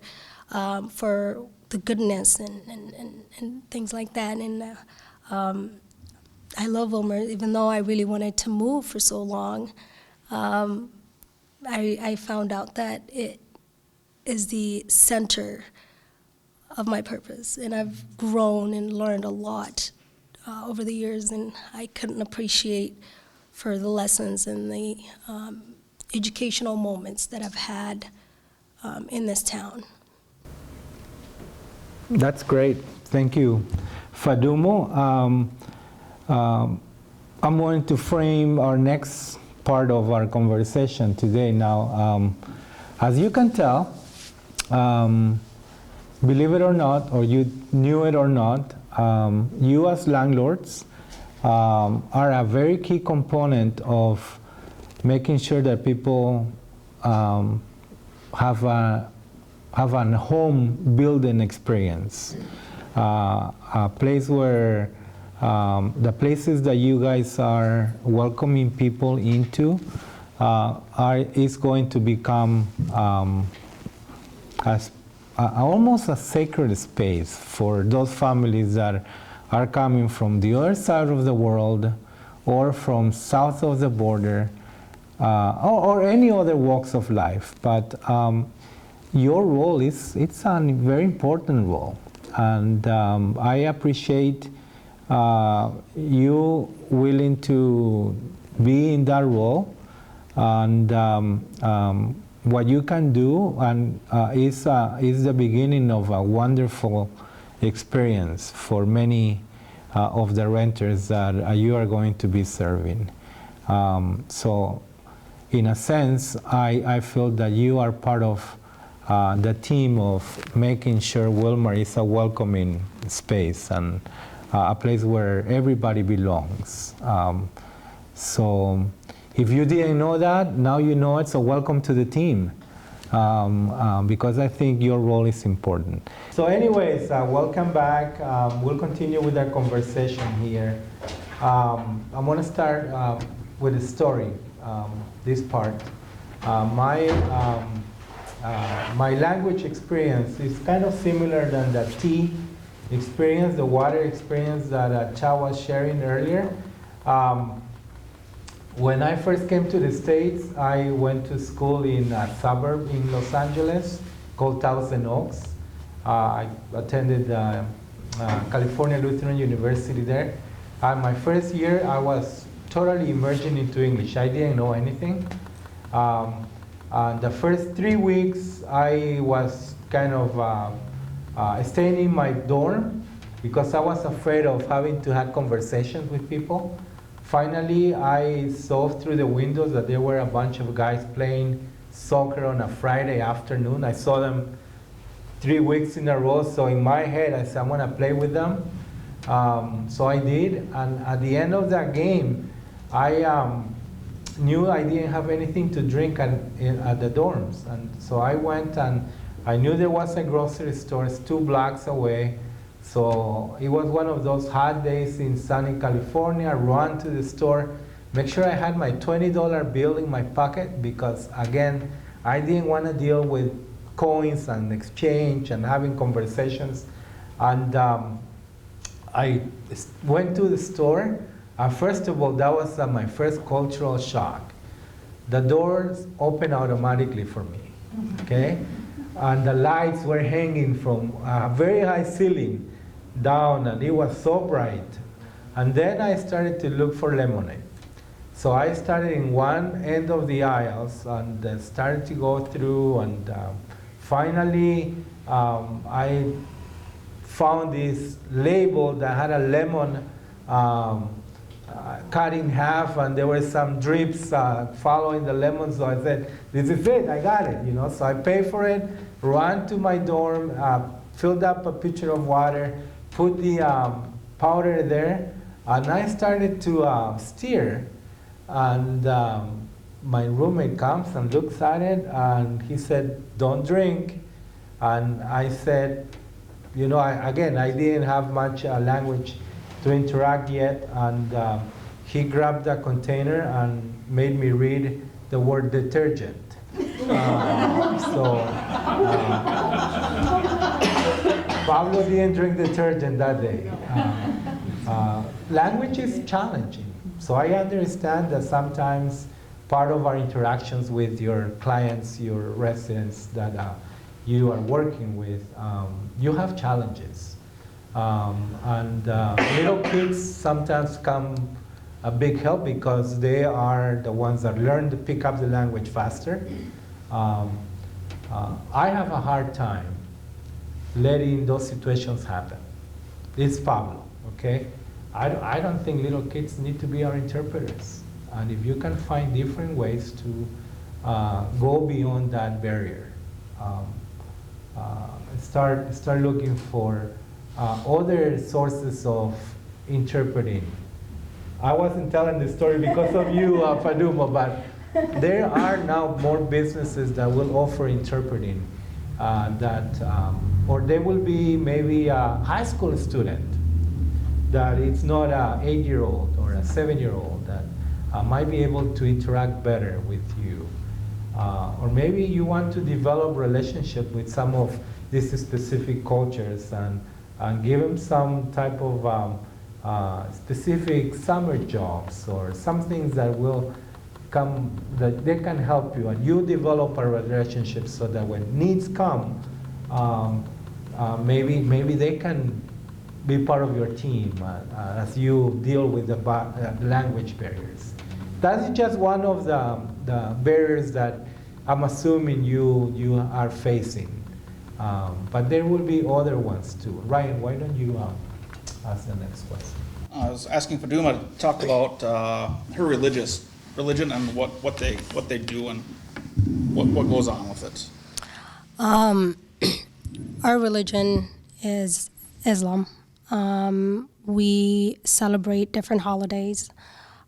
for the goodness and things like that. And I love Willmar, even though I really wanted to move for so long. I found out that it is the center of my purpose, and I've grown and learned a lot over the years, and I couldn't appreciate for the lessons and the educational moments that I've had in this town. That's great. Thank you. Fadumo, I'm going to frame our next part of our conversation today now. As you can tell, believe it or not, or you knew it or not, you as landlords are a very key component of making sure that people have a home building experience, a place where the places that you guys are welcoming people into is going to become almost a sacred space for those families that are coming from the other side of the world or from south of the border or any other walks of life. But your role it's a very important role, and I appreciate you willing to be in that role, and what you can do and is the beginning of a wonderful experience for many of the renters that you are going to be serving. So in a sense, I feel that you are part of the team of making sure Willmar is a welcoming space and a place where everybody belongs. So if you didn't know that, now you know it, so welcome to the team, because I think your role is important. So anyways, welcome back. We'll continue with our conversation here. I'm going to start with a story, this part. My language experience is kind of similar than the tea experience, the water experience that Cha was sharing earlier. When I first came to the States, I went to school in a suburb in Los Angeles called Thousand Oaks. I attended California Lutheran University there. My first year, I was totally immersed into English. I didn't know anything. The first 3 weeks, I was kind of staying in my dorm because I was afraid of having to have conversations with people. Finally, I saw through the windows that there were a bunch of guys playing soccer on a Friday afternoon. I saw them 3 weeks in a row, so in my head, I said, I'm gonna play with them. So I did, and at the end of that game, I knew I didn't have anything to drink at the dorms. And so I went and I knew there was a grocery store, it's 2 blocks away. So it was one of those hot days in sunny California. Run to the store, make sure I had my $20 bill in my pocket because, again, I didn't want to deal with coins and exchange and having conversations. And I went to the store. First of all, that was my first cultural shock. The doors open automatically for me, okay? And the lights were hanging from a very high ceiling down, and it was so bright. And then I started to look for lemonade. So I started in one end of the aisles and started to go through, and finally I found this label that had a lemon cut in half, and there were some drips following the lemon. So I said, this is it, I got it, you know. So I paid for it, ran to my dorm, filled up a pitcher of water, put the powder there, and I started to stir. And my roommate comes and looks at it, and he said, don't drink. And I said, you know, I didn't have much language to interact yet, and he grabbed the container and made me read the word detergent. Pablo didn't drink detergent that day. Language is challenging. So I understand that sometimes part of our interactions with your clients, your residents that you are working with, you have challenges. And little kids sometimes come a big help because they are the ones that learn to pick up the language faster. I have a hard time letting those situations happen. It's Pablo, okay? I don't think little kids need to be our interpreters. And if you can find different ways to go beyond that barrier, start looking for other sources of interpreting. I wasn't telling the story because of you, Faduma, but there are now more businesses that will offer interpreting or there will be maybe a high school student that it's not an 8-year-old or a 7-year-old that might be able to interact better with you. Or maybe you want to develop relationship with some of these specific cultures and give them some type of specific summer jobs or some things that will come, that they can help you, and you develop a relationship so that when needs come, maybe they can be part of your team as you deal with the language barriers. That's just one of the barriers that I'm assuming you are facing. But there will be other ones too. Ryan, why don't you ask the next question? I was asking Faduma to talk about her religion and what they do and what goes on with it. Our religion is Islam. We celebrate different holidays.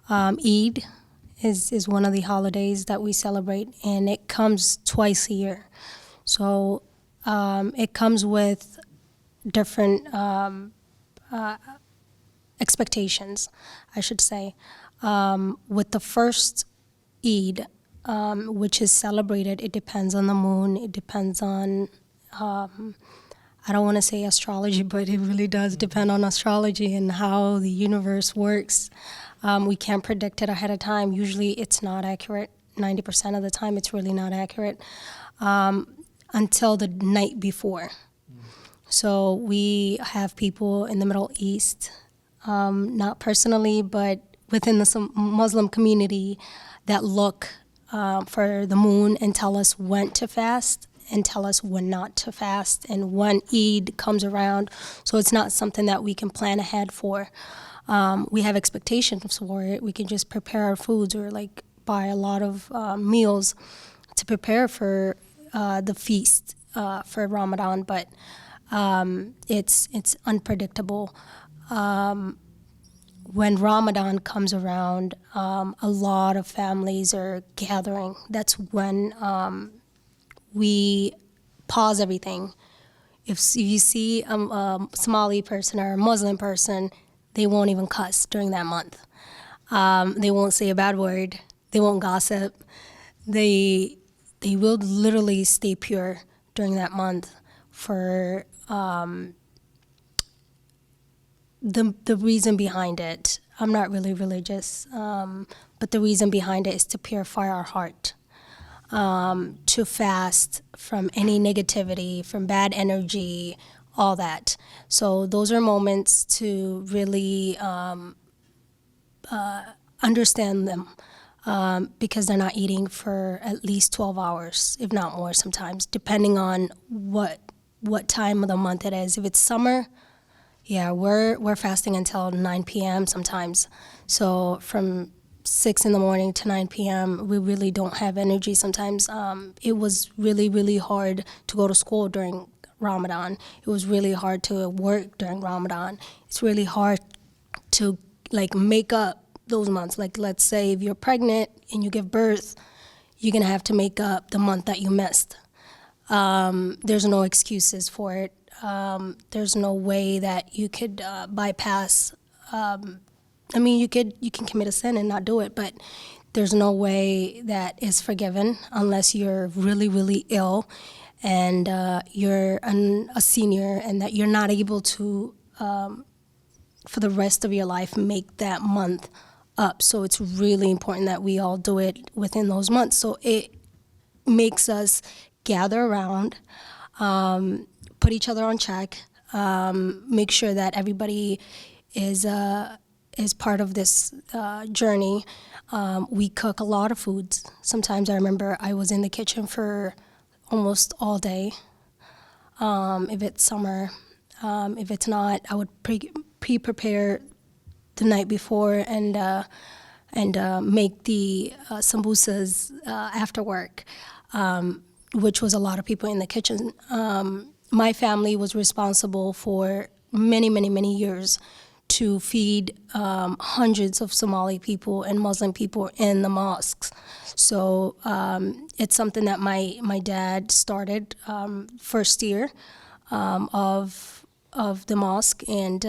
Eid is one of the holidays that we celebrate, and it comes twice a year. So it comes with different expectations, I should say. With the first Eid, which is celebrated, it depends on the moon, it depends on, I don't want to say astrology, but it really does depend on astrology and how the universe works. We can't predict it ahead of time. Usually it's not accurate. 90% of the time it's really not accurate until the night before. So we have people in the Middle East, not personally, but within the Muslim community that look for the moon and tell us when to fast and tell us when not to fast and when Eid comes around. So it's not something that we can plan ahead for. We have expectations for it. We can just prepare our foods or like buy a lot of meals to prepare for the feast for Ramadan, but it's unpredictable. When Ramadan comes around, a lot of families are gathering. That's when we pause everything. If you see a Somali person or a Muslim person, they won't even cuss during that month. They won't say a bad word. They won't gossip. They will literally stay pure during that month for the reason behind it. I'm not really religious, but the reason behind it is to purify our heart, to fast from any negativity, from bad energy, all that. So those are moments to really understand them, because they're not eating for at least 12 hours, if not more sometimes, depending on what time of the month it is. If it's summer, yeah, we're fasting until 9 p.m. sometimes. So from 6 in the morning to 9 p.m., we really don't have energy sometimes. It was really, really hard to go to school during Ramadan. It was really hard to work during Ramadan. It's really hard to like make up those months. Like let's say if you're pregnant and you give birth, you're gonna have to make up the month that you missed. There's no excuses for it. There's no way that you could bypass. I mean, you can commit a sin and not do it, but there's no way that is forgiven unless you're really, really ill and you're a senior and that you're not able to for the rest of your life make that month up. So it's really important that we all do it within those months. So it makes us gather around, put each other on check, make sure that everybody is part of this journey. We cook a lot of foods. Sometimes I remember I was in the kitchen for almost all day. If it's summer, if it's not, I would pre-prepare the night before and make the sambusas after work, which was a lot of people in the kitchen. My family was responsible for many years to feed hundreds of Somali people and Muslim people in the mosques. So it's something that my dad started first year of the mosque, and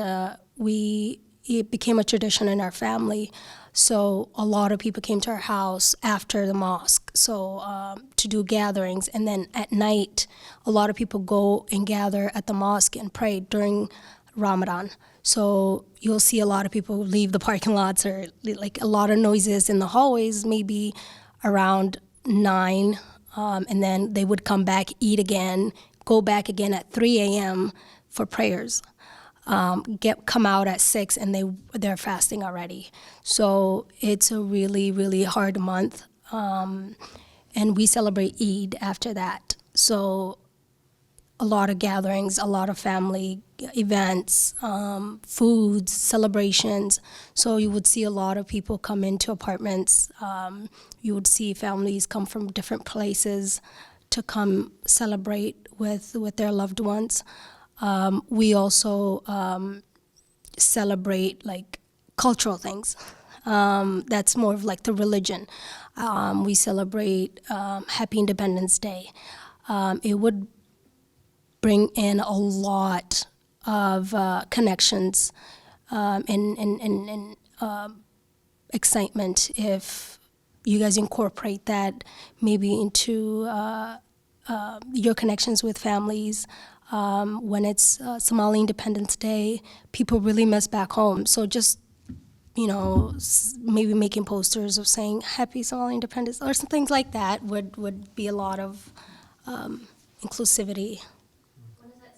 it became a tradition in our family. So a lot of people came to our house after the mosque, so to do gatherings. And then at night, a lot of people go and gather at the mosque and pray during Ramadan. So you'll see a lot of people leave the parking lots, or like a lot of noises in the hallways, maybe around 9, and then they would come back, eat again, go back again at 3 a.m. for prayers. Come out at 6, and they're fasting already. So it's a really hard month, and we celebrate Eid after that. So a lot of gatherings, a lot of family events, foods, celebrations. So you would see a lot of people come into apartments. You would see families come from different places to come celebrate with their loved ones. We also celebrate like cultural things. That's more of like the religion. We celebrate Happy Independence Day. It would bring in a lot of connections and excitement if you guys incorporate that maybe into your connections with families. When it's Somali Independence Day, people really miss back home. So just, maybe making posters of saying Happy Somali Independence or some things like that would be a lot of inclusivity. When is that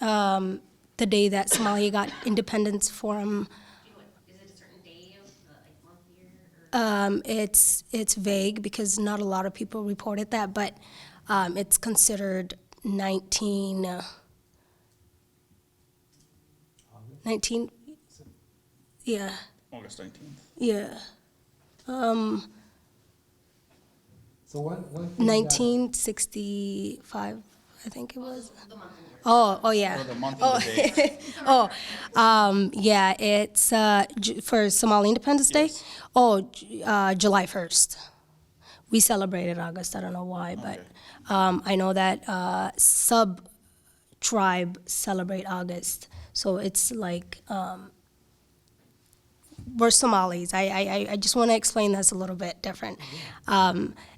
celebrated? The day that Somalia got independence from. Is it a certain day of the month, year? Or? It's vague because not a lot of people reported that, but it's considered 19, yeah. August 19th. Yeah. So one thing 1965, I think it was. The month and year. Oh yeah. Or the month and the day. Yeah, it's for Somali Independence Day. Yes. July 1st. We celebrated August, I don't know why, but I know that sub-tribe celebrate August. So it's like, we're Somalis. I just want to explain this a little bit different.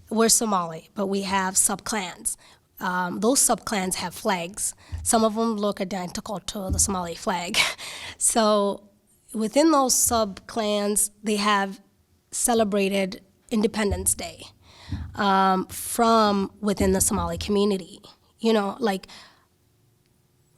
We're Somali, but we have sub-clans. Those sub-clans have flags. Some of them look identical to the Somali flag. So within those sub-clans, they have celebrated Independence Day from within the Somali community. Like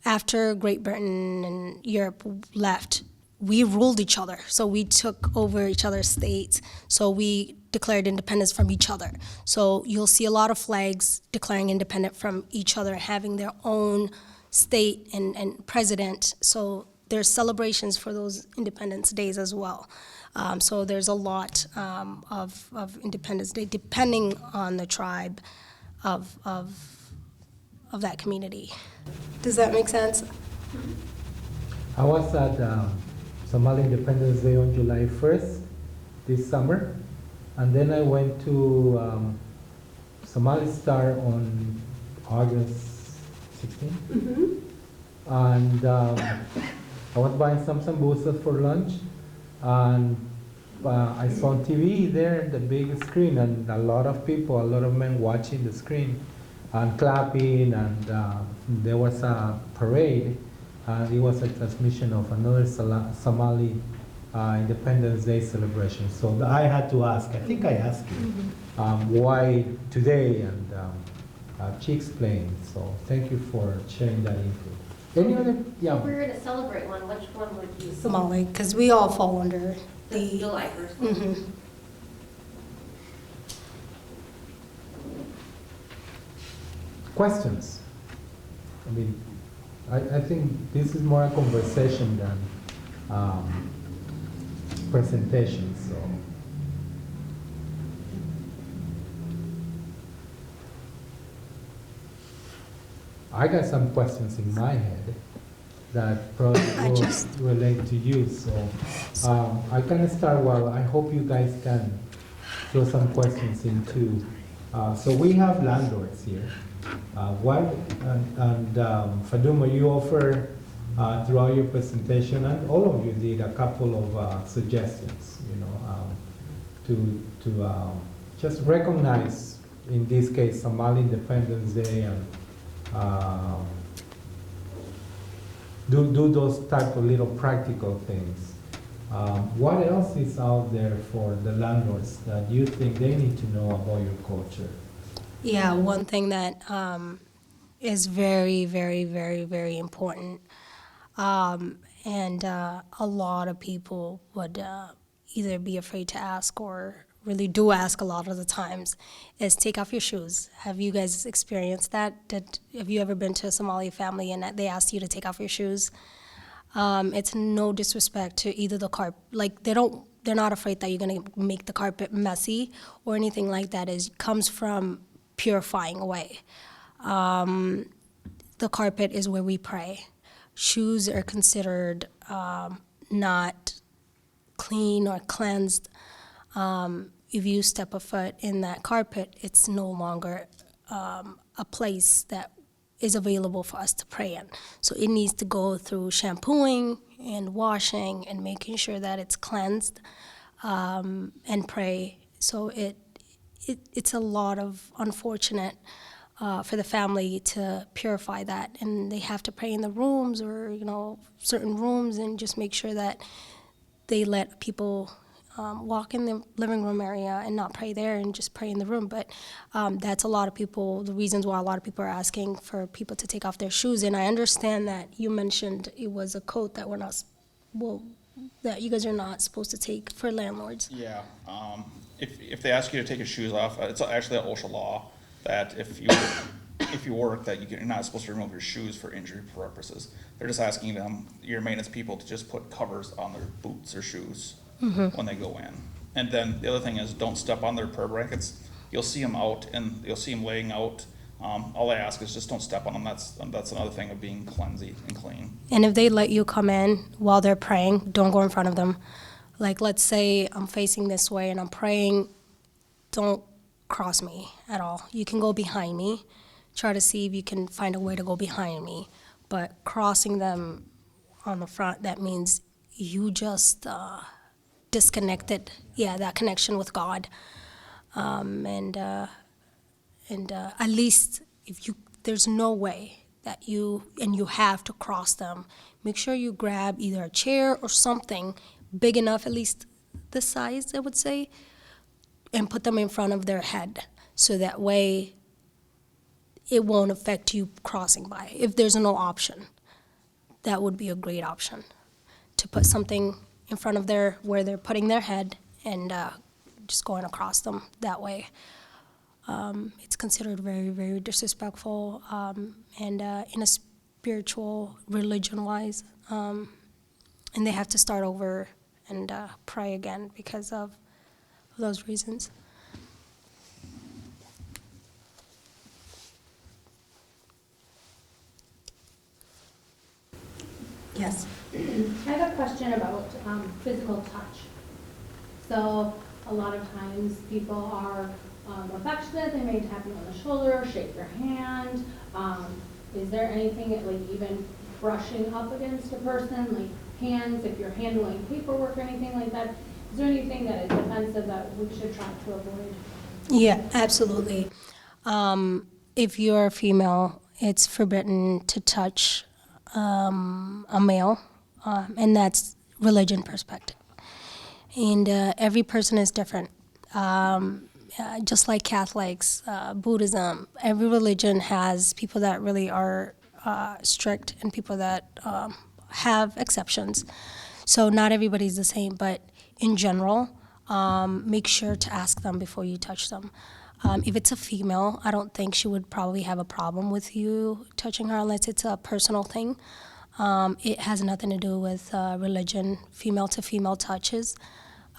after Great Britain and Europe left, we ruled each other. So we took over each other's states. So we declared independence from each other. So you'll see a lot of flags declaring independent from each other, having their own state and president. So there's celebrations for those Independence Days as well. So there's a lot of Independence Day, depending on the tribe of that community. Does that make sense? I was at Somali Independence Day on July 1st this summer, and then I went to Somali Star on August 16th. And I was buying some samosas for lunch, and I saw on TV there the big screen, and a lot of people, a lot of men watching the screen and clapping, and there was a parade. It was a transmission of another Somali Independence Day celebration. So I had to ask, I think I asked you, why today, and she explained. So thank you for sharing that info. Any other? Yeah. If we were to celebrate one, which one would you? Somali, because we all fall under The the. July 1st. Mhm. Questions? I mean, I think this is more a conversation than presentation, so. I got some questions in my head that probably will relate to you, so I can start. Well, I hope you guys can throw some questions in too. So we have landlords here. Faduma, you offer throughout your presentation, and all of you did a couple of suggestions, to just recognize, in this case, Somali Independence Day, and do those type of little practical things. What else is out there for the landlords that you think they need to know about your culture? Yeah, one thing that is very, very, very, very important, and a lot of people would either be afraid to ask or really do ask a lot of the times, is take off your shoes. Have you guys experienced that? Have you ever been to a Somali family and they asked you to take off your shoes? It's no disrespect to either the carpet, like they're not afraid that you're gonna make the carpet messy or anything like that. It comes from purifying away. The carpet is where we pray. Shoes are considered not clean or cleansed. If you step a foot in that carpet, it's no longer a place that is available for us to pray in. So it needs to go through shampooing and washing and making sure that it's cleansed and pray. So it's a lot of unfortunate for the family to purify that, and they have to pray in the rooms or certain rooms, and just make sure that they let people walk in the living room area and not pray there and just pray in the room. But that's a lot of people, the reasons why a lot of people are asking for people to take off their shoes. And I understand that you mentioned it was a code that that you guys are not supposed to take for landlords. Yeah, if they ask you to take your shoes off, it's actually an OSHA law that if you work, that you're not supposed to remove your shoes for injury purposes. They're just asking your maintenance people to just put covers on their boots or shoes when they go in. And then the other thing is, don't step on their prayer blankets. You'll see them out, and you'll see them laying out. All I ask is just don't step on them. That's another thing of being cleansy and clean. And if they let you come in while they're praying, don't go in front of them. Like, let's say I'm facing this way and I'm praying, don't cross me at all. You can go behind me. Try to see if you can find a way to go behind me. But crossing them on the front, that means you just disconnected, that connection with God. And at least there's no way that you have to cross them, make sure you grab either a chair or something big enough, at least this size, I would say, and put them in front of their head, so that way it won't affect you crossing by. If there's no option, that would be a great option, to put something in front of where they're putting their head, and just going across them that way. It's considered very, very disrespectful, and in a spiritual, religion-wise, and they have to start over and pray again because of those reasons. Yes. I have a question about physical touch. So a lot of times people are affectionate, they may tap you on the shoulder, shake your hand. Is there anything like even brushing up against a person, like hands, if you're handling paperwork or anything like that? Is there anything that is offensive that we should try to avoid? Yeah, absolutely. If you're a female, it's forbidden to touch a male, and that's religion perspective. And every person is different. Just like Catholics, Buddhism, every religion has people that really are strict and people that have exceptions. So not everybody's the same, but in general, make sure to ask them before you touch them. If it's a female, I don't think she would probably have a problem with you touching her unless it's a personal thing. It has nothing to do with religion, female to female touches,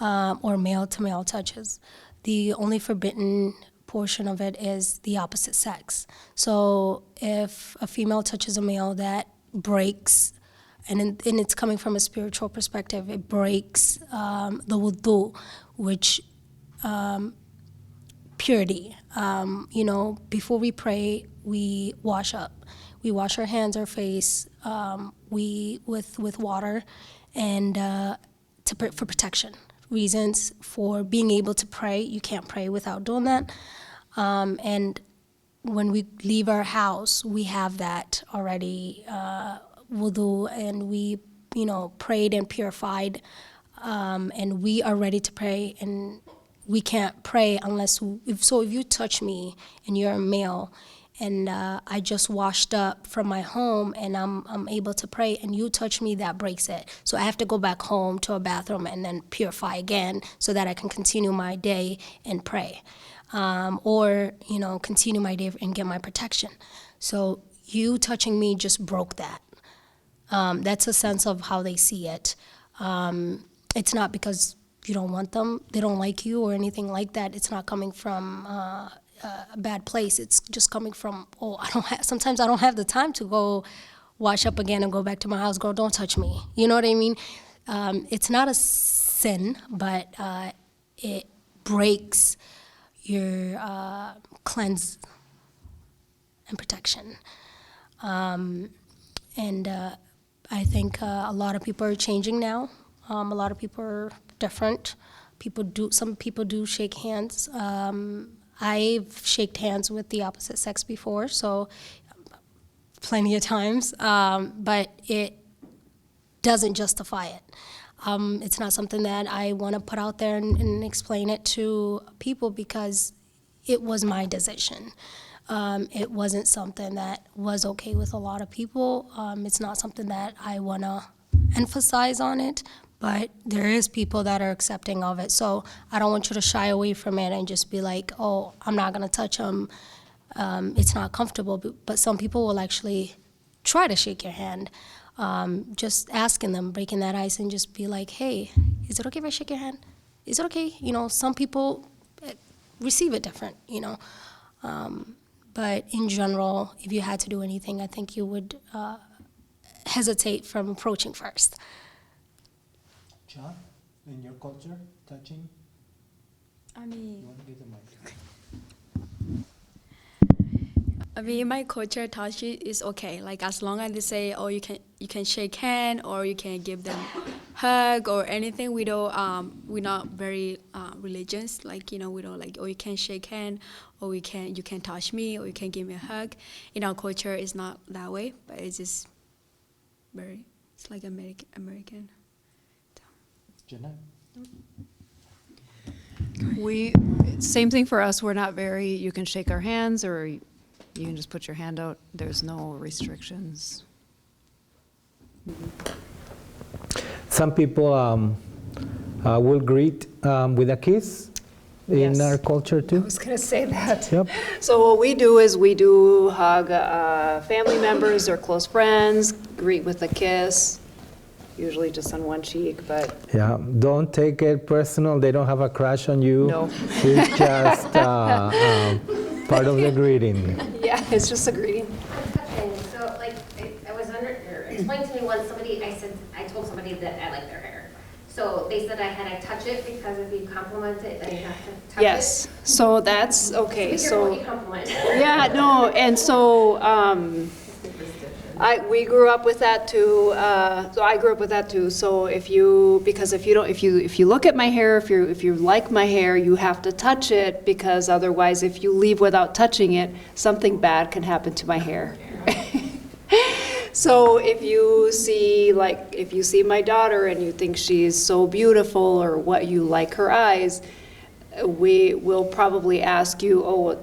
or male to male touches. The only forbidden portion of it is the opposite sex. So if a female touches a male, that breaks, and it's coming from a spiritual perspective, it breaks the wudu, which purity. Before we pray, we wash up. We wash our hands, our face, with water, and for protection reasons, for being able to pray. You can't pray without doing that. And when we leave our house, we have that already wudu, and we prayed and purified, and we are ready to pray. And we can't pray unless if you touch me and you're a male, and I just washed up from my home and I'm able to pray, and you touch me, that breaks it. So I have to go back home to a bathroom and then purify again so that I can continue my day and pray, or continue my day and get my protection. So you touching me just broke that. That's a sense of how they see it. It's not because you don't want them, they don't like you or anything like that. It's not coming from a bad place. It's just coming from, sometimes I don't have the time to go wash up again and go back to my house. Girl, don't touch me. You know what I mean? It's not a sin, but it breaks your cleanse and protection. And I think a lot of people are changing now. A lot of people are different. Some people do shake hands. I've shaken hands with the opposite sex before, so plenty of times, but it doesn't justify it. It's not something that I want to put out there and explain it to people, because it was my decision. It wasn't something that was okay with a lot of people. It's not something that I want to emphasize on it, but there is people that are accepting of it. So I don't want you to shy away from it and just be like, oh, I'm not going to touch them. It's not comfortable. But some people will actually try to shake your hand. Just asking them, breaking that ice, and just be like, hey, is it okay if I shake your hand? Is it okay? Some people receive it different, But in general, if you had to do anything, I think you would hesitate from approaching first. John, in your culture, touching? You want to get the mic? In my culture, touching is okay. Like, as long as they say, oh, you can shake hand, or you can give them hug or anything. We don't we're not very religious. Like, we don't like, oh, you can shake hand, or you can touch me, or you can give me a hug. In our culture, it's not that way, but it's just it's like American. Same thing for us. We're not very, you can shake our hands or you can just put your hand out. There's no restrictions. Some people will greet with a kiss in Yes. our culture I too. was going to say that. Yep. So what we do is we do hug family members or close friends, greet with a kiss, usually just on one cheek, but Yeah, don't take it personal. They don't have a crush on you. No. It's just part of the greeting. yeah, it's just a greeting. Touching, so like, I was explained to me once, I told somebody that I like their hair. So they said I had to touch it because if you compliment it, then you have to touch it. Yes, so that's, okay, Be careful so. what you compliment. Yeah, no, and so we grew up with that too. So I grew up with that too. So if you look at my hair, if you like my hair, you have to touch it, because otherwise, if you leave without touching it, something bad can happen to my hair. So if you see my daughter and you think she's so beautiful or what you like her eyes, we will probably ask you, oh,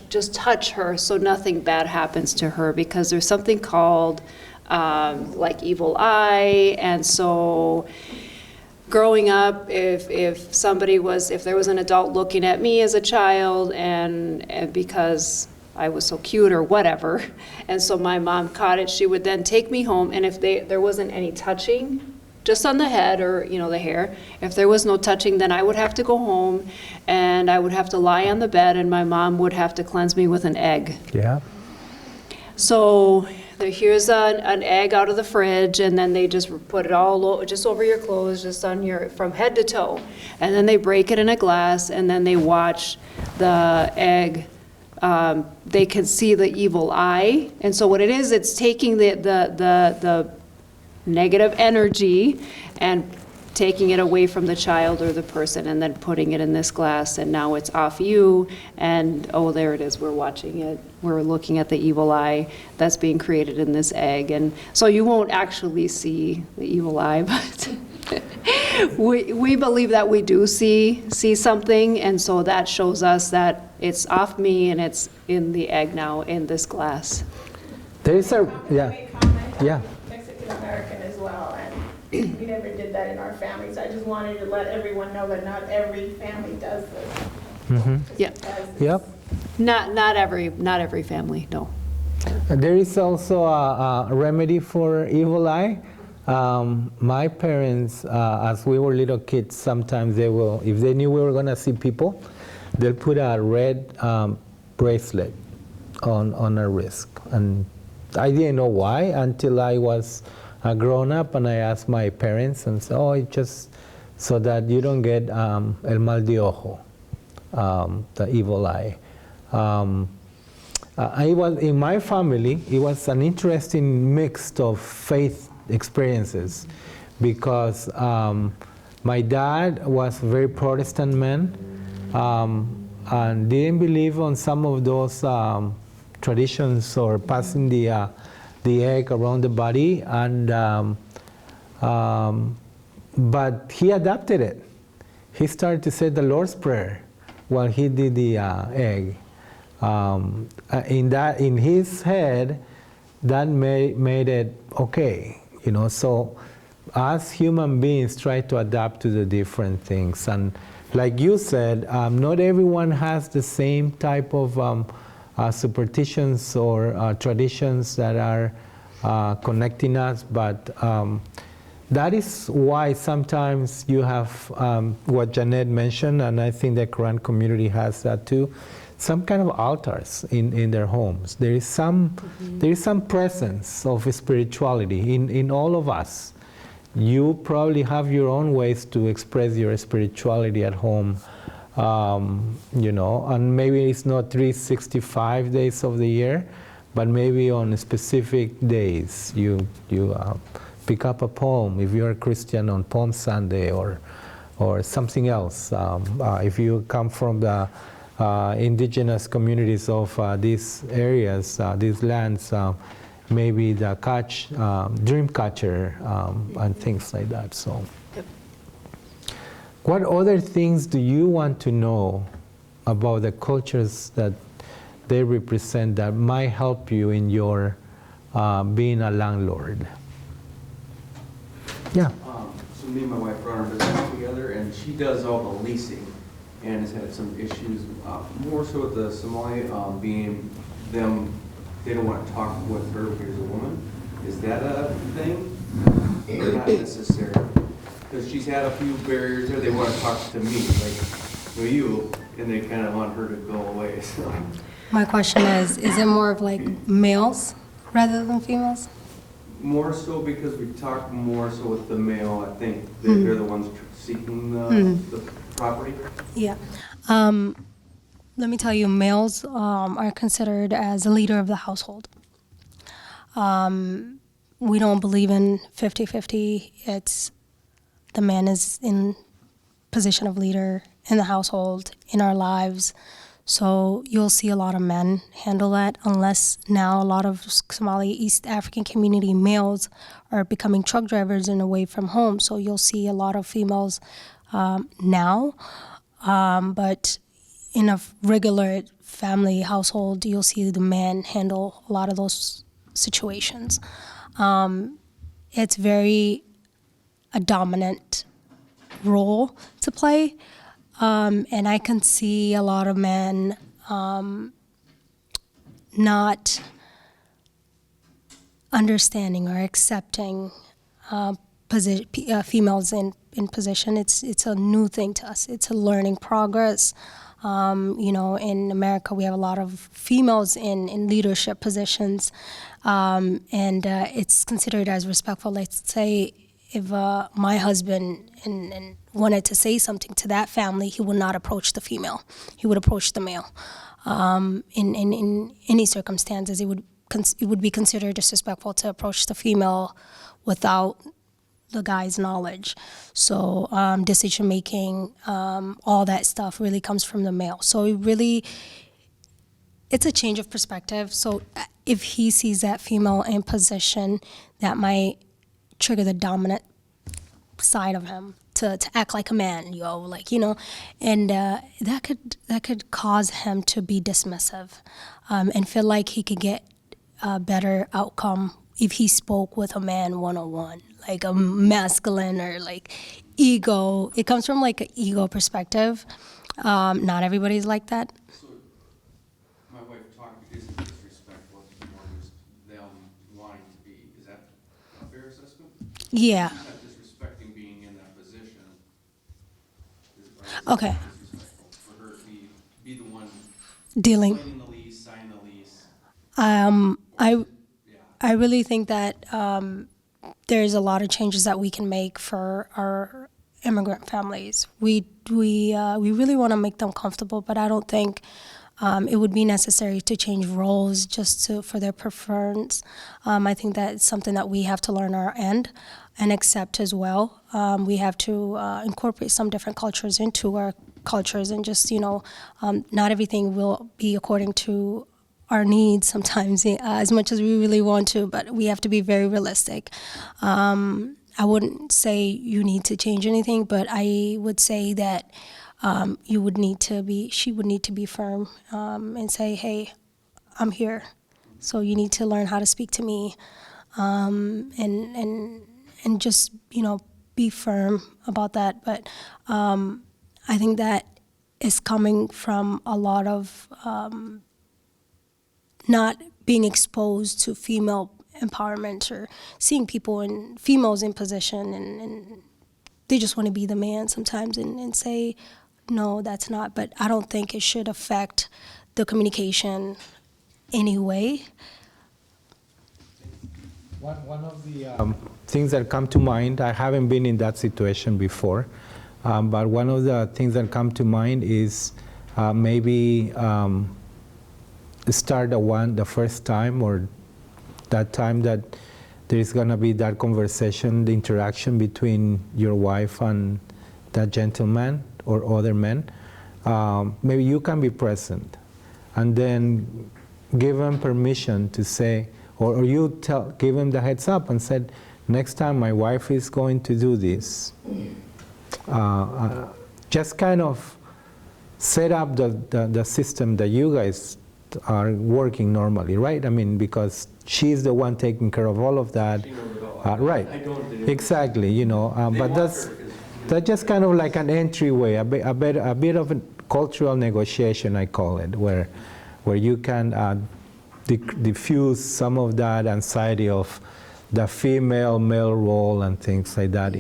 just touch her so nothing bad happens to her, because there's something called like evil eye. And so growing up, if there was an adult looking at me as a child and because I was so cute or whatever, and so my mom caught it, she would then take me home, and if there wasn't any touching, just on the head or, the hair, if there was no touching, then I would have to go home and I would have to lie on the bed and my mom would have to cleanse me with an egg. Yeah. So here's an egg out of the fridge, and then they just put it all just over your clothes, just on from head to toe. And then they break it in a glass, and then they watch the egg. They can see the evil eye. And so what it is, it's taking the negative energy and taking it away from the child or the person and then putting it in this glass, and now it's off you, and oh, there it is, we're watching it. We're looking at the evil eye that's being created in this egg. And so you won't actually see the evil eye, but we believe that we do see something, and so that shows us that it's off me and it's in the egg now in this glass. There is yeah. Mexican American as well, and we never did that in our families. I just wanted to let everyone know that not every family does this. Mm-hmm. Yeah. Yep. Not every family, no. There is also a remedy for evil eye. My parents, as we were little kids, sometimes if they knew we were going to see people, they'll put a red bracelet on our wrist. And I didn't know why until I was grown up, and I asked my parents and said, oh, it's just so that you don't get el mal de ojo, the evil eye. In my family, it was an interesting mix of faith experiences, because my dad was a very Protestant man and didn't believe on some of those traditions or passing the egg around the body, and but he adapted it. He started to say the Lord's Prayer while he did the egg. In his head, that made it okay, So as human beings try to adapt to the different things, and like you said, not everyone has the same type of superstitions or traditions that are connecting us, but that is why sometimes you have what Janet mentioned, and I think the Quran community has that too, some kind of altars in their homes. There is some presence of spirituality in all of us. You probably have your own ways to express your spirituality at home, and maybe it's not 365 days of the year, but maybe on specific days you pick up a poem, if you're a Christian, on Palm Sunday or something else. If you come from the indigenous communities of these areas, these lands, maybe the dream catcher and things like that. So, what other things do you want to know about the cultures that they represent that might help you in your being a landlord? Yeah. So me and my wife run our business together, and she does all the leasing, and has had some issues, more so with the Somali being them. They don't want to talk with her because she's a woman. Is that a thing? Or not necessarily? Because she's had a few barriers there. They want to talk to me, like you, and they kind of want her to go away. So. My question is it more of like males rather than females? More so because we talk more so with the male. I think they're the ones seeking the property. Yeah. Let me tell you, males are considered as a leader of the household. We don't believe in 50-50. It's the man is in position of leader in the household, in our lives. So you'll see a lot of men handle that, unless now a lot of Somali East African community males are becoming truck drivers and away from home. So you'll see a lot of females now. But in a regular family household, you'll see the man handle a lot of those situations. It's very a dominant role to play. And I can see a lot of men not understanding or accepting females in position. It's a new thing to us. It's a learning progress. In America, we have a lot of females in leadership positions, and it's considered as respectful. Let's say if my husband and wanted to say something to that family, he would not approach the female. He would approach the male. In any circumstances, it would be considered disrespectful to approach the female without the guy's knowledge. So decision making, all that stuff really comes from the male. So it's a change of perspective. So if he sees that female in position, that might trigger the dominant side of him to act like a man, and that could cause him to be dismissive and feel like he could get a better outcome if he spoke with a man one-on-one, like a masculine or like ego. It comes from like an ego perspective. Not everybody's like that. So my wife talked isn't disrespectful, it's more just them wanting to be. Is that a fair assessment? Yeah. She's not disrespecting being in that position. Okay. Disrespectful for her to be the one Dealing. signing the lease, sign the lease. I really think that there's a lot of changes that we can make for our immigrant families. We really want to make them comfortable, but I don't think it would be necessary to change roles just for their preference. I think that it's something that we have to learn our end and accept as well. We have to incorporate some different cultures into our cultures, and just not everything will be according to our needs sometimes, as much as we really want to, but we have to be very realistic. I wouldn't say you need to change anything, but I would say that she would need to be firm and say, hey, I'm here, so you need to learn how to speak to me, and just, be firm about that. But I think that is coming from a lot of not being exposed to female empowerment or seeing females in position, and they just want to be the man sometimes and say, no, that's not. But I don't think it should affect the communication anyway. One of the things that come to mind, I haven't been in that situation before, but one of the things that come to mind is maybe start the first time, or that time that there's going to be that conversation, the interaction between your wife and that gentleman or other men. Maybe you can be present and then give them permission to say, or you give them the heads up and said, next time my wife is going to do this. Just kind of set up the system that you guys are working normally, right? I mean, because she's the one taking care of all of that. She knows it all. Right. I don't. Exactly, but that's just kind of like an entryway, a bit of a cultural negotiation, I call it, where you can diffuse some of that anxiety of the female-male role and things like that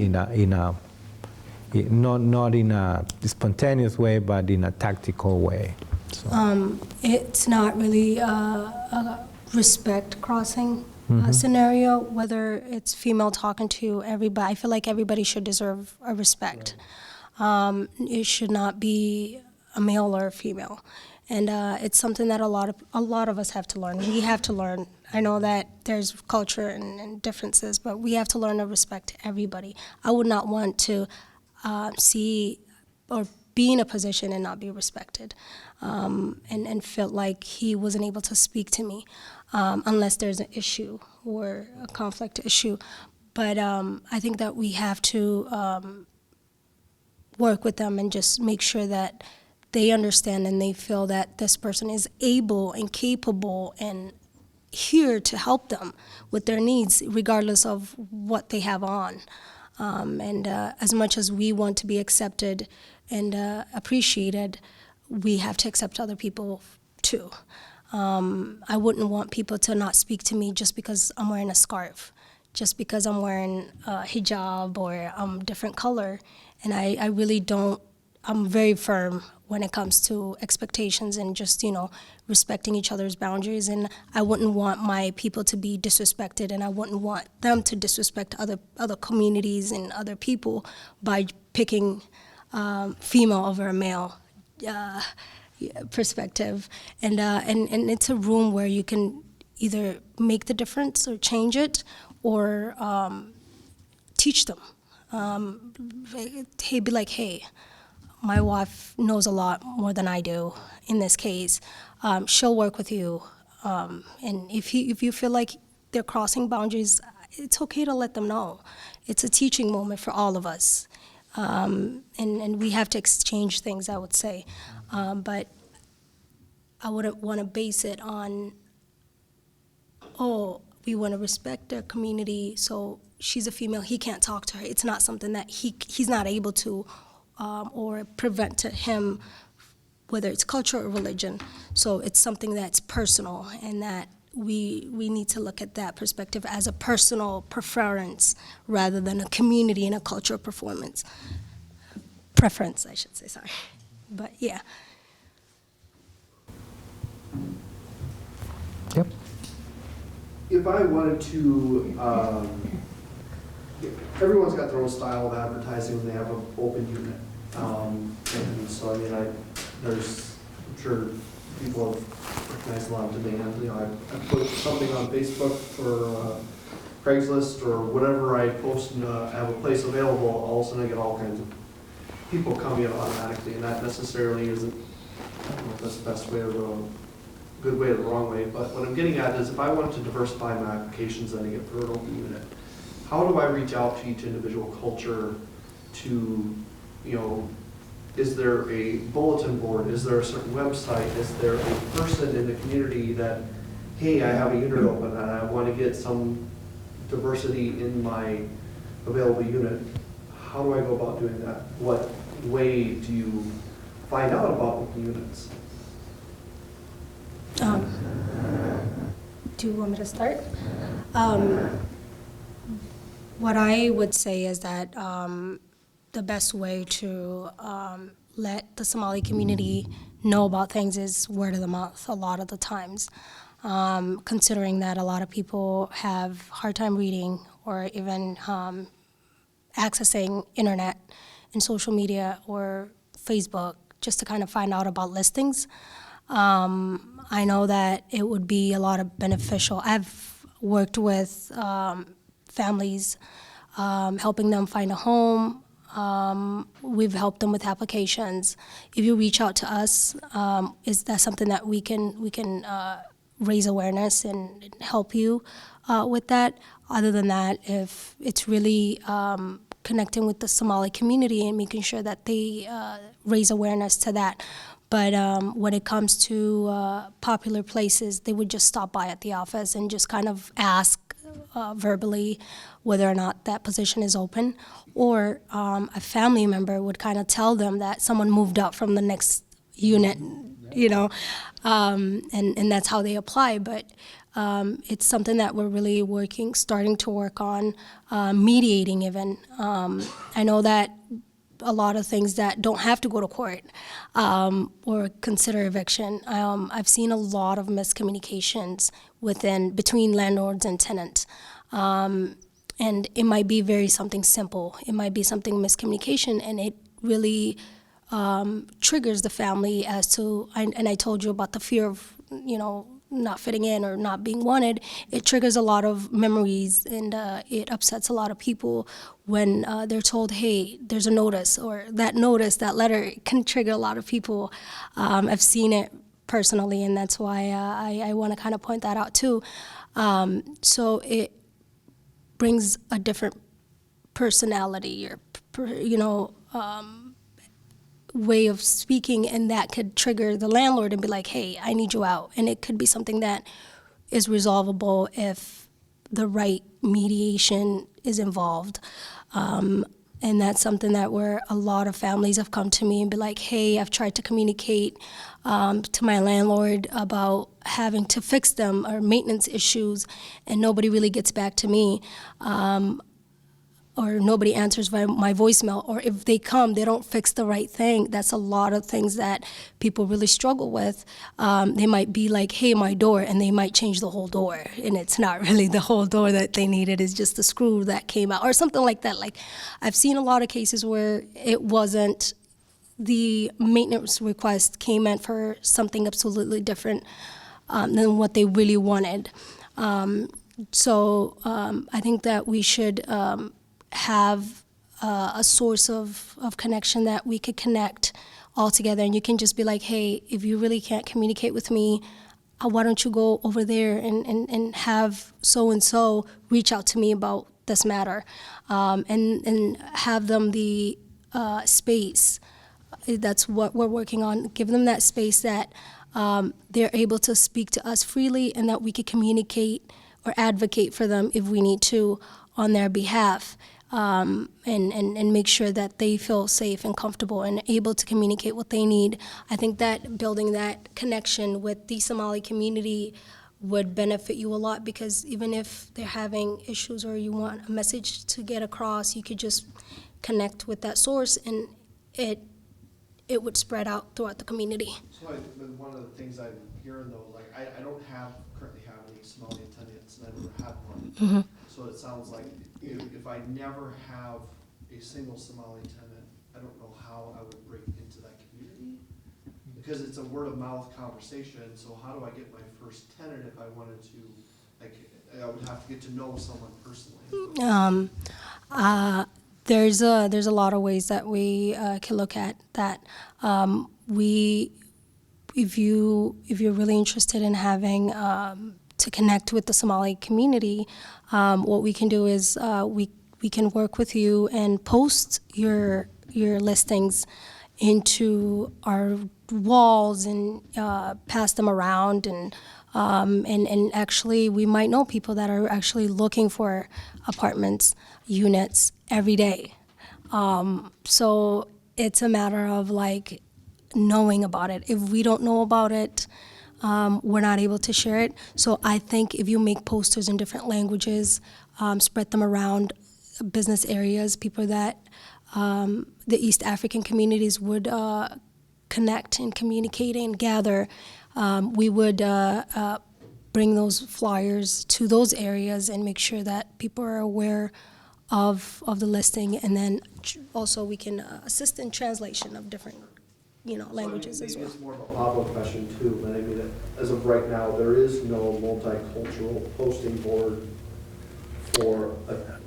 not in a spontaneous way, but in a tactical way. So. It's not really a respect crossing scenario, whether it's female talking to everybody. I feel like everybody should deserve a respect. Right. It should not be a male or a female. And it's something that a lot of us have to learn. We have to learn. I know that there's culture and differences, but we have to learn to respect everybody. I would not want to see or be in a position and not be respected, and felt like he wasn't able to speak to me unless there's an issue or a conflict issue. But I think that we have to work with them and just make sure that they understand and they feel that this person is able and capable and here to help them with their needs, regardless of what they have on. And as much as we want to be accepted and appreciated, we have to accept other people too. I wouldn't want people to not speak to me just because I'm wearing a scarf, just because I'm wearing a hijab or different color. And I really don't, I'm very firm when it comes to expectations and just, respecting each other's boundaries. And I wouldn't want my people to be disrespected, and I wouldn't want them to disrespect other communities and other people by picking female over a male perspective. And it's a room where you can either make the difference or change it or teach them. Hey, be like, hey, my wife knows a lot more than I do in this case. She'll work with you. And if you feel like they're crossing boundaries, it's okay to let them know. It's a teaching moment for all of us. And we have to exchange things, I would say. But I wouldn't want to base it on, oh, we want to respect their community, so she's a female, he can't talk to her. It's not something that he's not able to or prevent to him, whether it's culture or religion. So it's something that's personal, and that we need to look at that perspective as a personal preference rather than a community and a cultural preference, I should say, sorry. But yeah. Yep. If I wanted to, everyone's got their own style of advertising when they have an open unit. And so, I'm sure people have recognized a lot of demand. I put something on Facebook for Craigslist or whatever I post and have a place available, all of a sudden I get all kinds of people coming in automatically, and that necessarily isn't, I don't know if that's the best way or the good way or the wrong way, but what I'm getting at is if I wanted to diversify my applications that I get through an open unit, how do I reach out to each individual culture to, is there a bulletin board? Is there a certain website? Is there a person in the community that, hey, I have a unit open and I want to get some diversity in my available unit? How do I go about doing that? What way do you find out about open units? Do you want me to start? What I would say is that the best way to let the Somali community know about things is word of the mouth a lot of the times, considering that a lot of people have hard time reading or even accessing internet and social media or Facebook just to kind of find out about listings. I know that it would be a lot of beneficial. I've worked with families, helping them find a home. We've helped them with applications. If you reach out to us, is that something that we can raise awareness and help you with that? Other than that, if it's really connecting with the Somali community and making sure that they raise awareness to that. But when it comes to popular places, they would just stop by at the office and just kind of ask verbally whether or not that position is open. Or a family member would kind of tell them that someone moved up from the next unit, and that's how they apply. But it's something that we're really starting to work on, mediating even. I know that a lot of things that don't have to go to court or consider eviction. I've seen a lot of miscommunications between landlords and tenants. And it might be something simple. It might be something miscommunication, and it really triggers the family as to, and I told you about the fear of, not fitting in or not being wanted, it triggers a lot of memories, and it upsets a lot of people when they're told, hey, there's a notice, or that notice, that letter can trigger a lot of people. I've seen it personally, and that's why I want to kind of point that out too. So it brings a different personality, or way of speaking, and that could trigger the landlord and be like, hey, I need you out. And it could be something that is resolvable if the right mediation is involved. And that's something that where a lot of families have come to me and be like, hey, I've tried to communicate to my landlord about having to fix them or maintenance issues, and nobody really gets back to me. Or nobody answers my voicemail, or if they come, they don't fix the right thing. That's a lot of things that people really struggle with. They might be like, hey, my door, and they might change the whole door, and it's not really the whole door that they needed, it's just the screw that came out, or something like that. Like, I've seen a lot of cases where it wasn't, the maintenance request came in for something absolutely different than what they really wanted. So I think that we should have a source of connection that we could connect all together, and you can just be like, hey, if you really can't communicate with me, why don't you go over there and have so-and-so reach out to me about this matter, and have them the space. That's what we're working on. Give them that space that they're able to speak to us freely, and that we could communicate or advocate for them if we need to on their behalf. And make sure that they feel safe and comfortable and able to communicate what they need. I think that building that connection with the Somali community would benefit you a lot, because even if they're having issues or you want a message to get across, you could just connect with that source, and it would spread out throughout the community. So one of the things I'm hearing though, like I don't currently have any Somali tenants, and I never had one. Mm-hmm. So it sounds like if I never have a single Somali tenant, I don't know how I would break into that community, because it's a word of mouth conversation. So how do I get my first tenant if I wanted to? Like, I would have to get to know someone personally. There's a lot of ways that we can look at that. If you're really interested in having to connect with the Somali community, what we can do is we can work with you and post your listings into our walls and pass them around, and actually we might know people that are actually looking for apartments, units every day. So it's a matter of like knowing about it. If we don't know about it, we're not able to share it. So I think if you make posters in different languages, spread them around business areas, people that the East African communities would connect and communicate and gather, we would bring those flyers to those areas and make sure that people are aware of the listing, and then also we can assist in translation of different languages as well. It's more of a follow-up question too, but I mean, as of right now, there is no multicultural posting board for,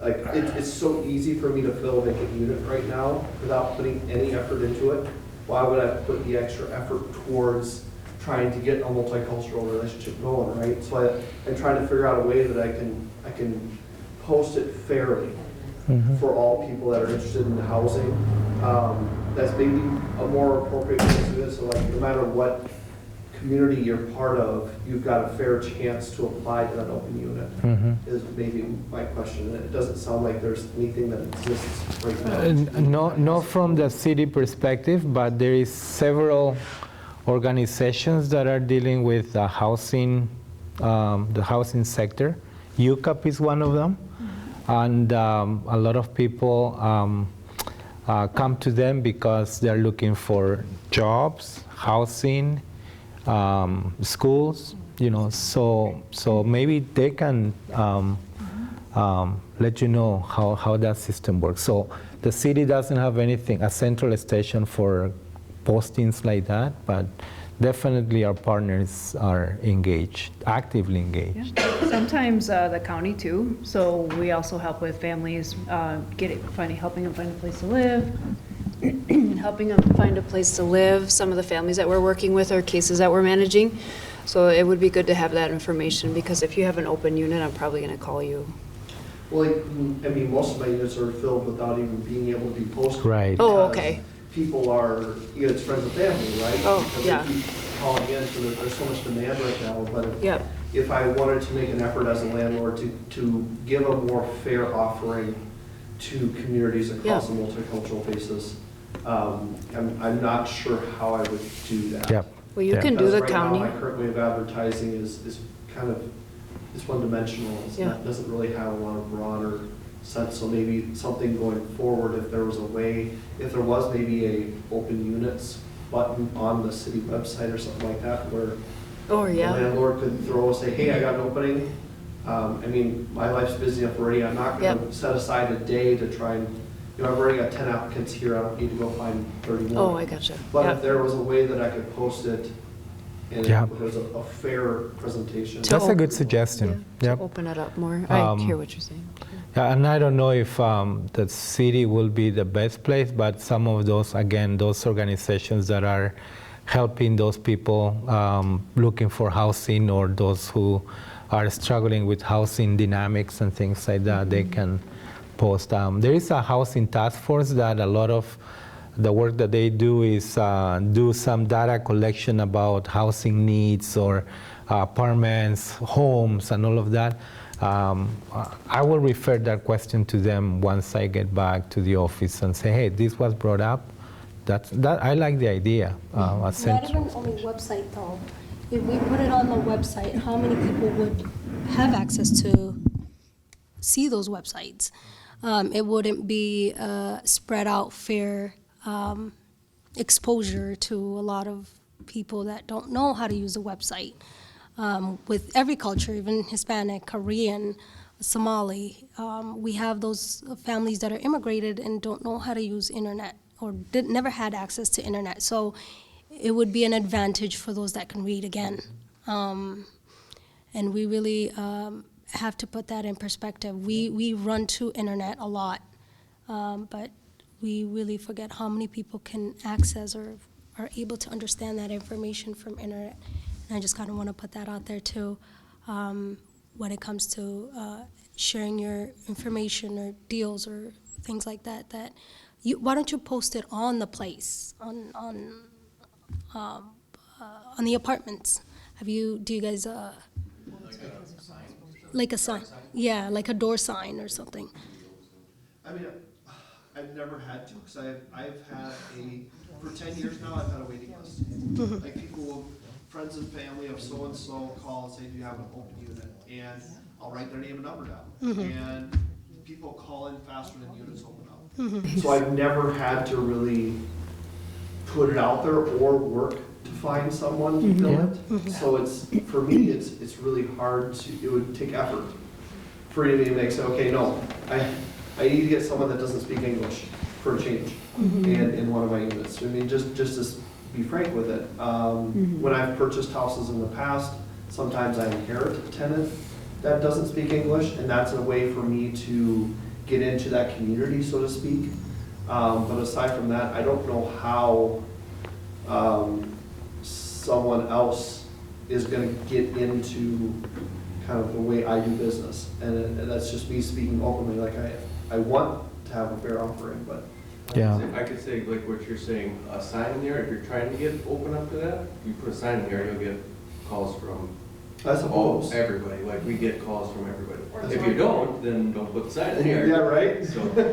it's so easy for me to fill a vacant unit right now without putting any effort into it. Why would I put the extra effort towards trying to get a multicultural relationship going, right? So I'm trying to figure out a way that I can post it fairly for all people that are interested in housing. That's maybe a more appropriate way to do it. So like, no matter what community you're part of, you've got a fair chance to apply to that open unit, is maybe my question. And it doesn't sound like there's anything that exists right now. Not from the city perspective, but there is several organizations that are dealing with the housing sector. UCAP is one of them. And a lot of people come to them because they're looking for jobs, housing, schools, so maybe they can let you know how that system works. So the city doesn't have anything, a central station for postings like that, but definitely our partners are engaged, actively engaged. Sometimes the county too. So we also help with families helping them find a place to live. Helping them find a place to live. Some of the families that we're working with are cases that we're managing. So it would be good to have that information, because if you have an open unit, I'm probably going to call you. Well, I mean, most of my units are filled without even being able to be posted. Right. Oh, because okay. People are, it's friends and family, right? Oh, Because yeah. they keep calling in, so that there's so much demand right now, but Yep. if I wanted to make an effort as a landlord to give a more fair offering to communities across a multicultural basis, I'm not sure how I would do that. Yep. Well, you Yeah. can do the Because county. right now, my current way of advertising is kind of, it's one-dimensional. It's Yeah. not, doesn't really have a lot of broader sense, so maybe something going forward, if there was a way, if there was maybe a open units button on the city website or something like that, where Oh, the yeah. landlord could say, hey, I got an opening. I mean, my life's busy enough already, I'm not gonna Yep. set aside a day to try and, I've already got 10 applicants here, I don't need to go find 30 more. Oh, I gotcha. But if Yep. there was a way that I could post it and Yeah. it was a fair presentation. That's a good suggestion. To Yep. open it up more. I Um, hear what you're saying. Yeah, and I don't know if the city will be the best place, but some of those, again, those organizations that are helping those people looking for housing, or those who are struggling with housing dynamics and things like that, they can post. There is a housing task force that a lot of the work that they do is do some data collection about housing needs, or apartments, homes, and all of that. I will refer that question to them once I get back to the office and say, hey, this was brought up. I like the idea. Not even on the website though. If we put it on the website, how many people would have access to see those websites? It wouldn't be spread out fair exposure to a lot of people that don't know how to use the website. With every culture, even Hispanic, Korean, Somali, we have those families that are immigrated and don't know how to use internet, or never had access to internet. So it would be an advantage for those that can read again. And we really have to put that in perspective. We run to internet a lot, but we really forget how many people can access or are able to understand that information from internet. And I just kind of want to put that out there too, when it comes to sharing your information or deals or things like that. Why don't you post it on the place, on the apartments? Do you guys like a sign? Yeah, like a door sign or something. I mean, I've never had to, because I've had for 10 years now, I've had a waiting list. Like people, friends and family of so-and-so call and say, do you have an open unit? And I'll write their name and number down. And people call in faster than units open up. So I've never had to really put it out there or work to find someone to fill it. So for me, it's really hard it would take effort for me to make say, okay, no, I need to get someone that doesn't speak English for a change in one of my units. I mean, just to be frank with it. When I've purchased houses in the past, sometimes I inherit a tenant that doesn't speak English, and that's a way for me to get into that community, so to speak. But aside from that, I don't know how someone else is going to get into kind of the way I do business. And that's just me speaking openly. Like I want to have a fair offering, but Yeah. I could say, like what you're saying, a sign in there, if you're trying to get open up to that, you put a sign in there, you'll get calls from I suppose. everybody, like we get calls from everybody. If you don't, then don't put the sign in there. Yeah, right? So, but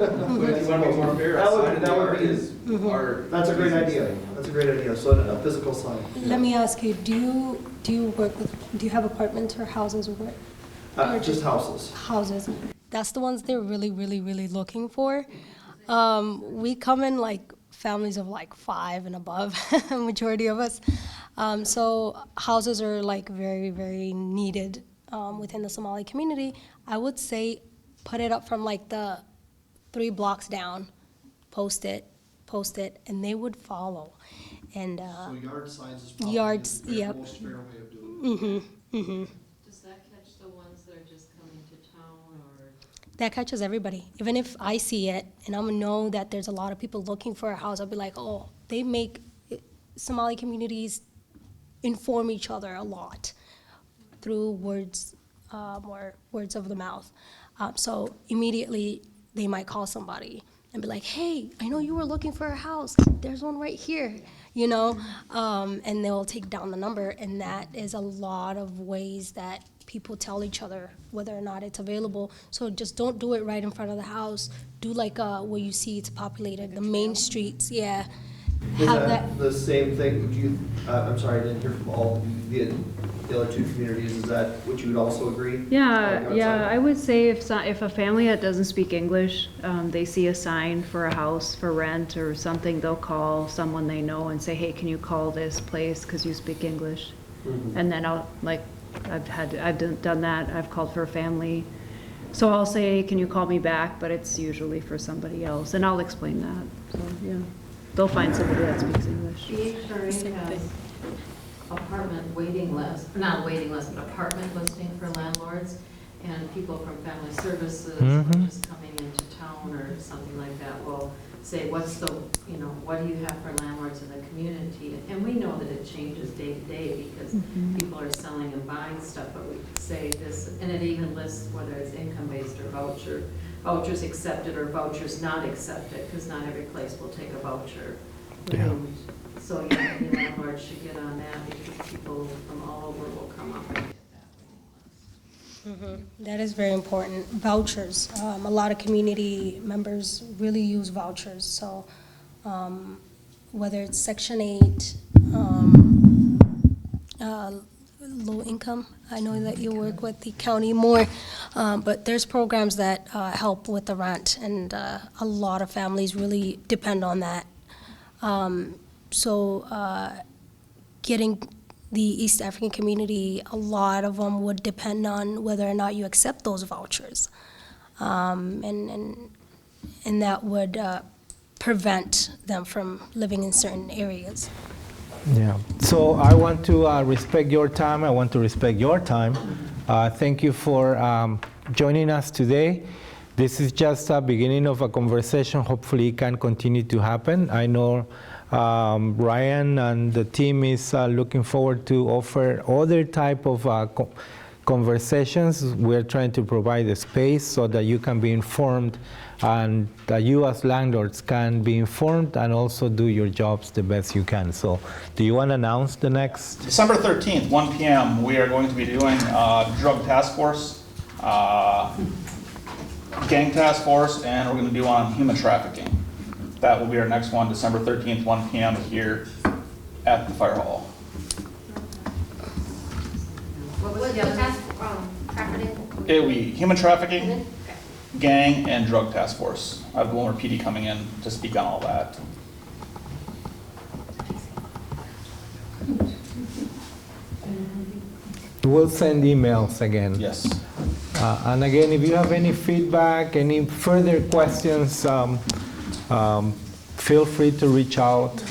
if you want to be more fair, a That would- sign in that would there be- is our. That's a great idea. That's a great idea. So a physical sign. Let me ask you, do you have apartments or houses or what? Just houses. Houses. That's the ones they're really, really, really looking for. We come in like families of like 5 and above, majority of us. So houses are like very, very needed within the Somali community. I would say put it up from like the 3 blocks down, post it, post it, and they would follow. And So yard signs is probably yards, the yep. most fair way of doing it. Does that catch the ones that are just coming to town, or? That catches everybody. Even if I see it and I'm gonna know that there's a lot of people looking for a house, I'll be like, oh, they make Somali communities inform each other a lot through words or words of the mouth. So immediately they might call somebody and be like, hey, I know you were looking for a house. There's one right here, you know? And they'll take down the number, and that is a lot of ways that people tell each other whether or not it's available. So just don't do it right in front of the house. Do like where you see it's populated, the main streets, yeah. Is Have that the same thing, would you, I'm sorry, I didn't hear from all the other two communities, is that what you would also agree? Yeah, Like yeah, outside? I would say if a family that doesn't speak English, they see a sign for a house for rent or something, they'll call someone they know and say, hey, can you call this place because you speak English? And then I've done that, I've called for a family. So I'll say, can you call me back? But it's usually for somebody else, and I'll explain that, so, yeah. They'll find somebody that speaks English. BHRA has apartment waiting list, not waiting list, but apartment listing for landlords, and people from family services or just coming into town or something like that will say, what's the, what do you have for landlords in the community? And we know that it changes day to day because people are selling and buying stuff, but we say this, and it even lists whether it's income-based or vouchers accepted or vouchers not accepted, because not every place will take a voucher. Yeah. So yeah, any landlord should get on that because people from all over will come up and get that waiting list. That is very important. Vouchers, a lot of community members really use vouchers, so whether it's Section 8, low income, I know that you work with the county more, but there's programs that help with the rent, and a lot of families really depend on that. Getting the East African community, a lot of them would depend on whether or not you accept those vouchers. And that would prevent them from living in certain areas. Yeah. So I want to respect your time. I want to respect your time. Thank you for joining us today. This is just a beginning of a conversation. Hopefully it can continue to happen. I know Ryan and the team is looking forward to offer other type of conversations. We're trying to provide a space so that you can be informed and that you as landlords can be informed and also do your jobs the best you can. So do you want to announce the next? December 13th, 1 p.m., we are going to be doing drug task force, gang task force, and we're going to do on human trafficking. That will be our next one, December 13th, 1 p.m. here at the fire hall. What was the task, trafficking? It will be human trafficking, gang, and drug task force. I have Willmar PD coming in to speak on all that. We'll send emails again. Yes. And again, if you have any feedback, any further questions, feel free to reach out.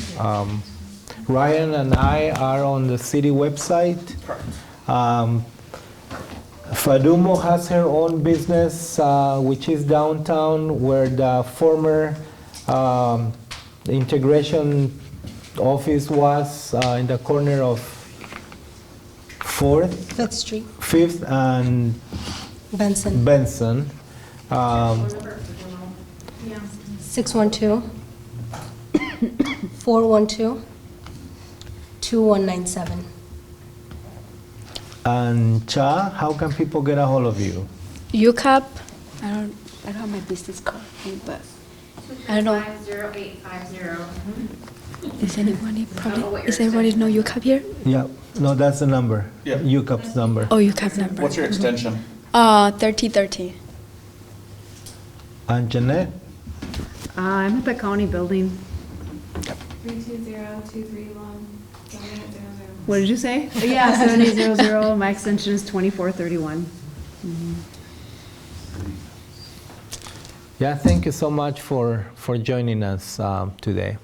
Ryan and I are on the city website. Correct. Fadumo has her own business, which is downtown, where the former integration office was in the corner of 4th, 5th Street, 5th and Benson, Benson. 612 412 2197. And Cha, how can people get a hold of you? UCAP, I don't have my business card, but I don't know. 50850. Is anybody what is your everybody know UCAP here? Yeah, no, that's the number. Yeah. UCAP's number. Oh, UCAP number. What's your extension? 3030. And Jeanette? I'm at the county building. 320-231-7800. What did you say? Yeah, 7800, my extension is 2431. Yeah, thank you so much for joining us today.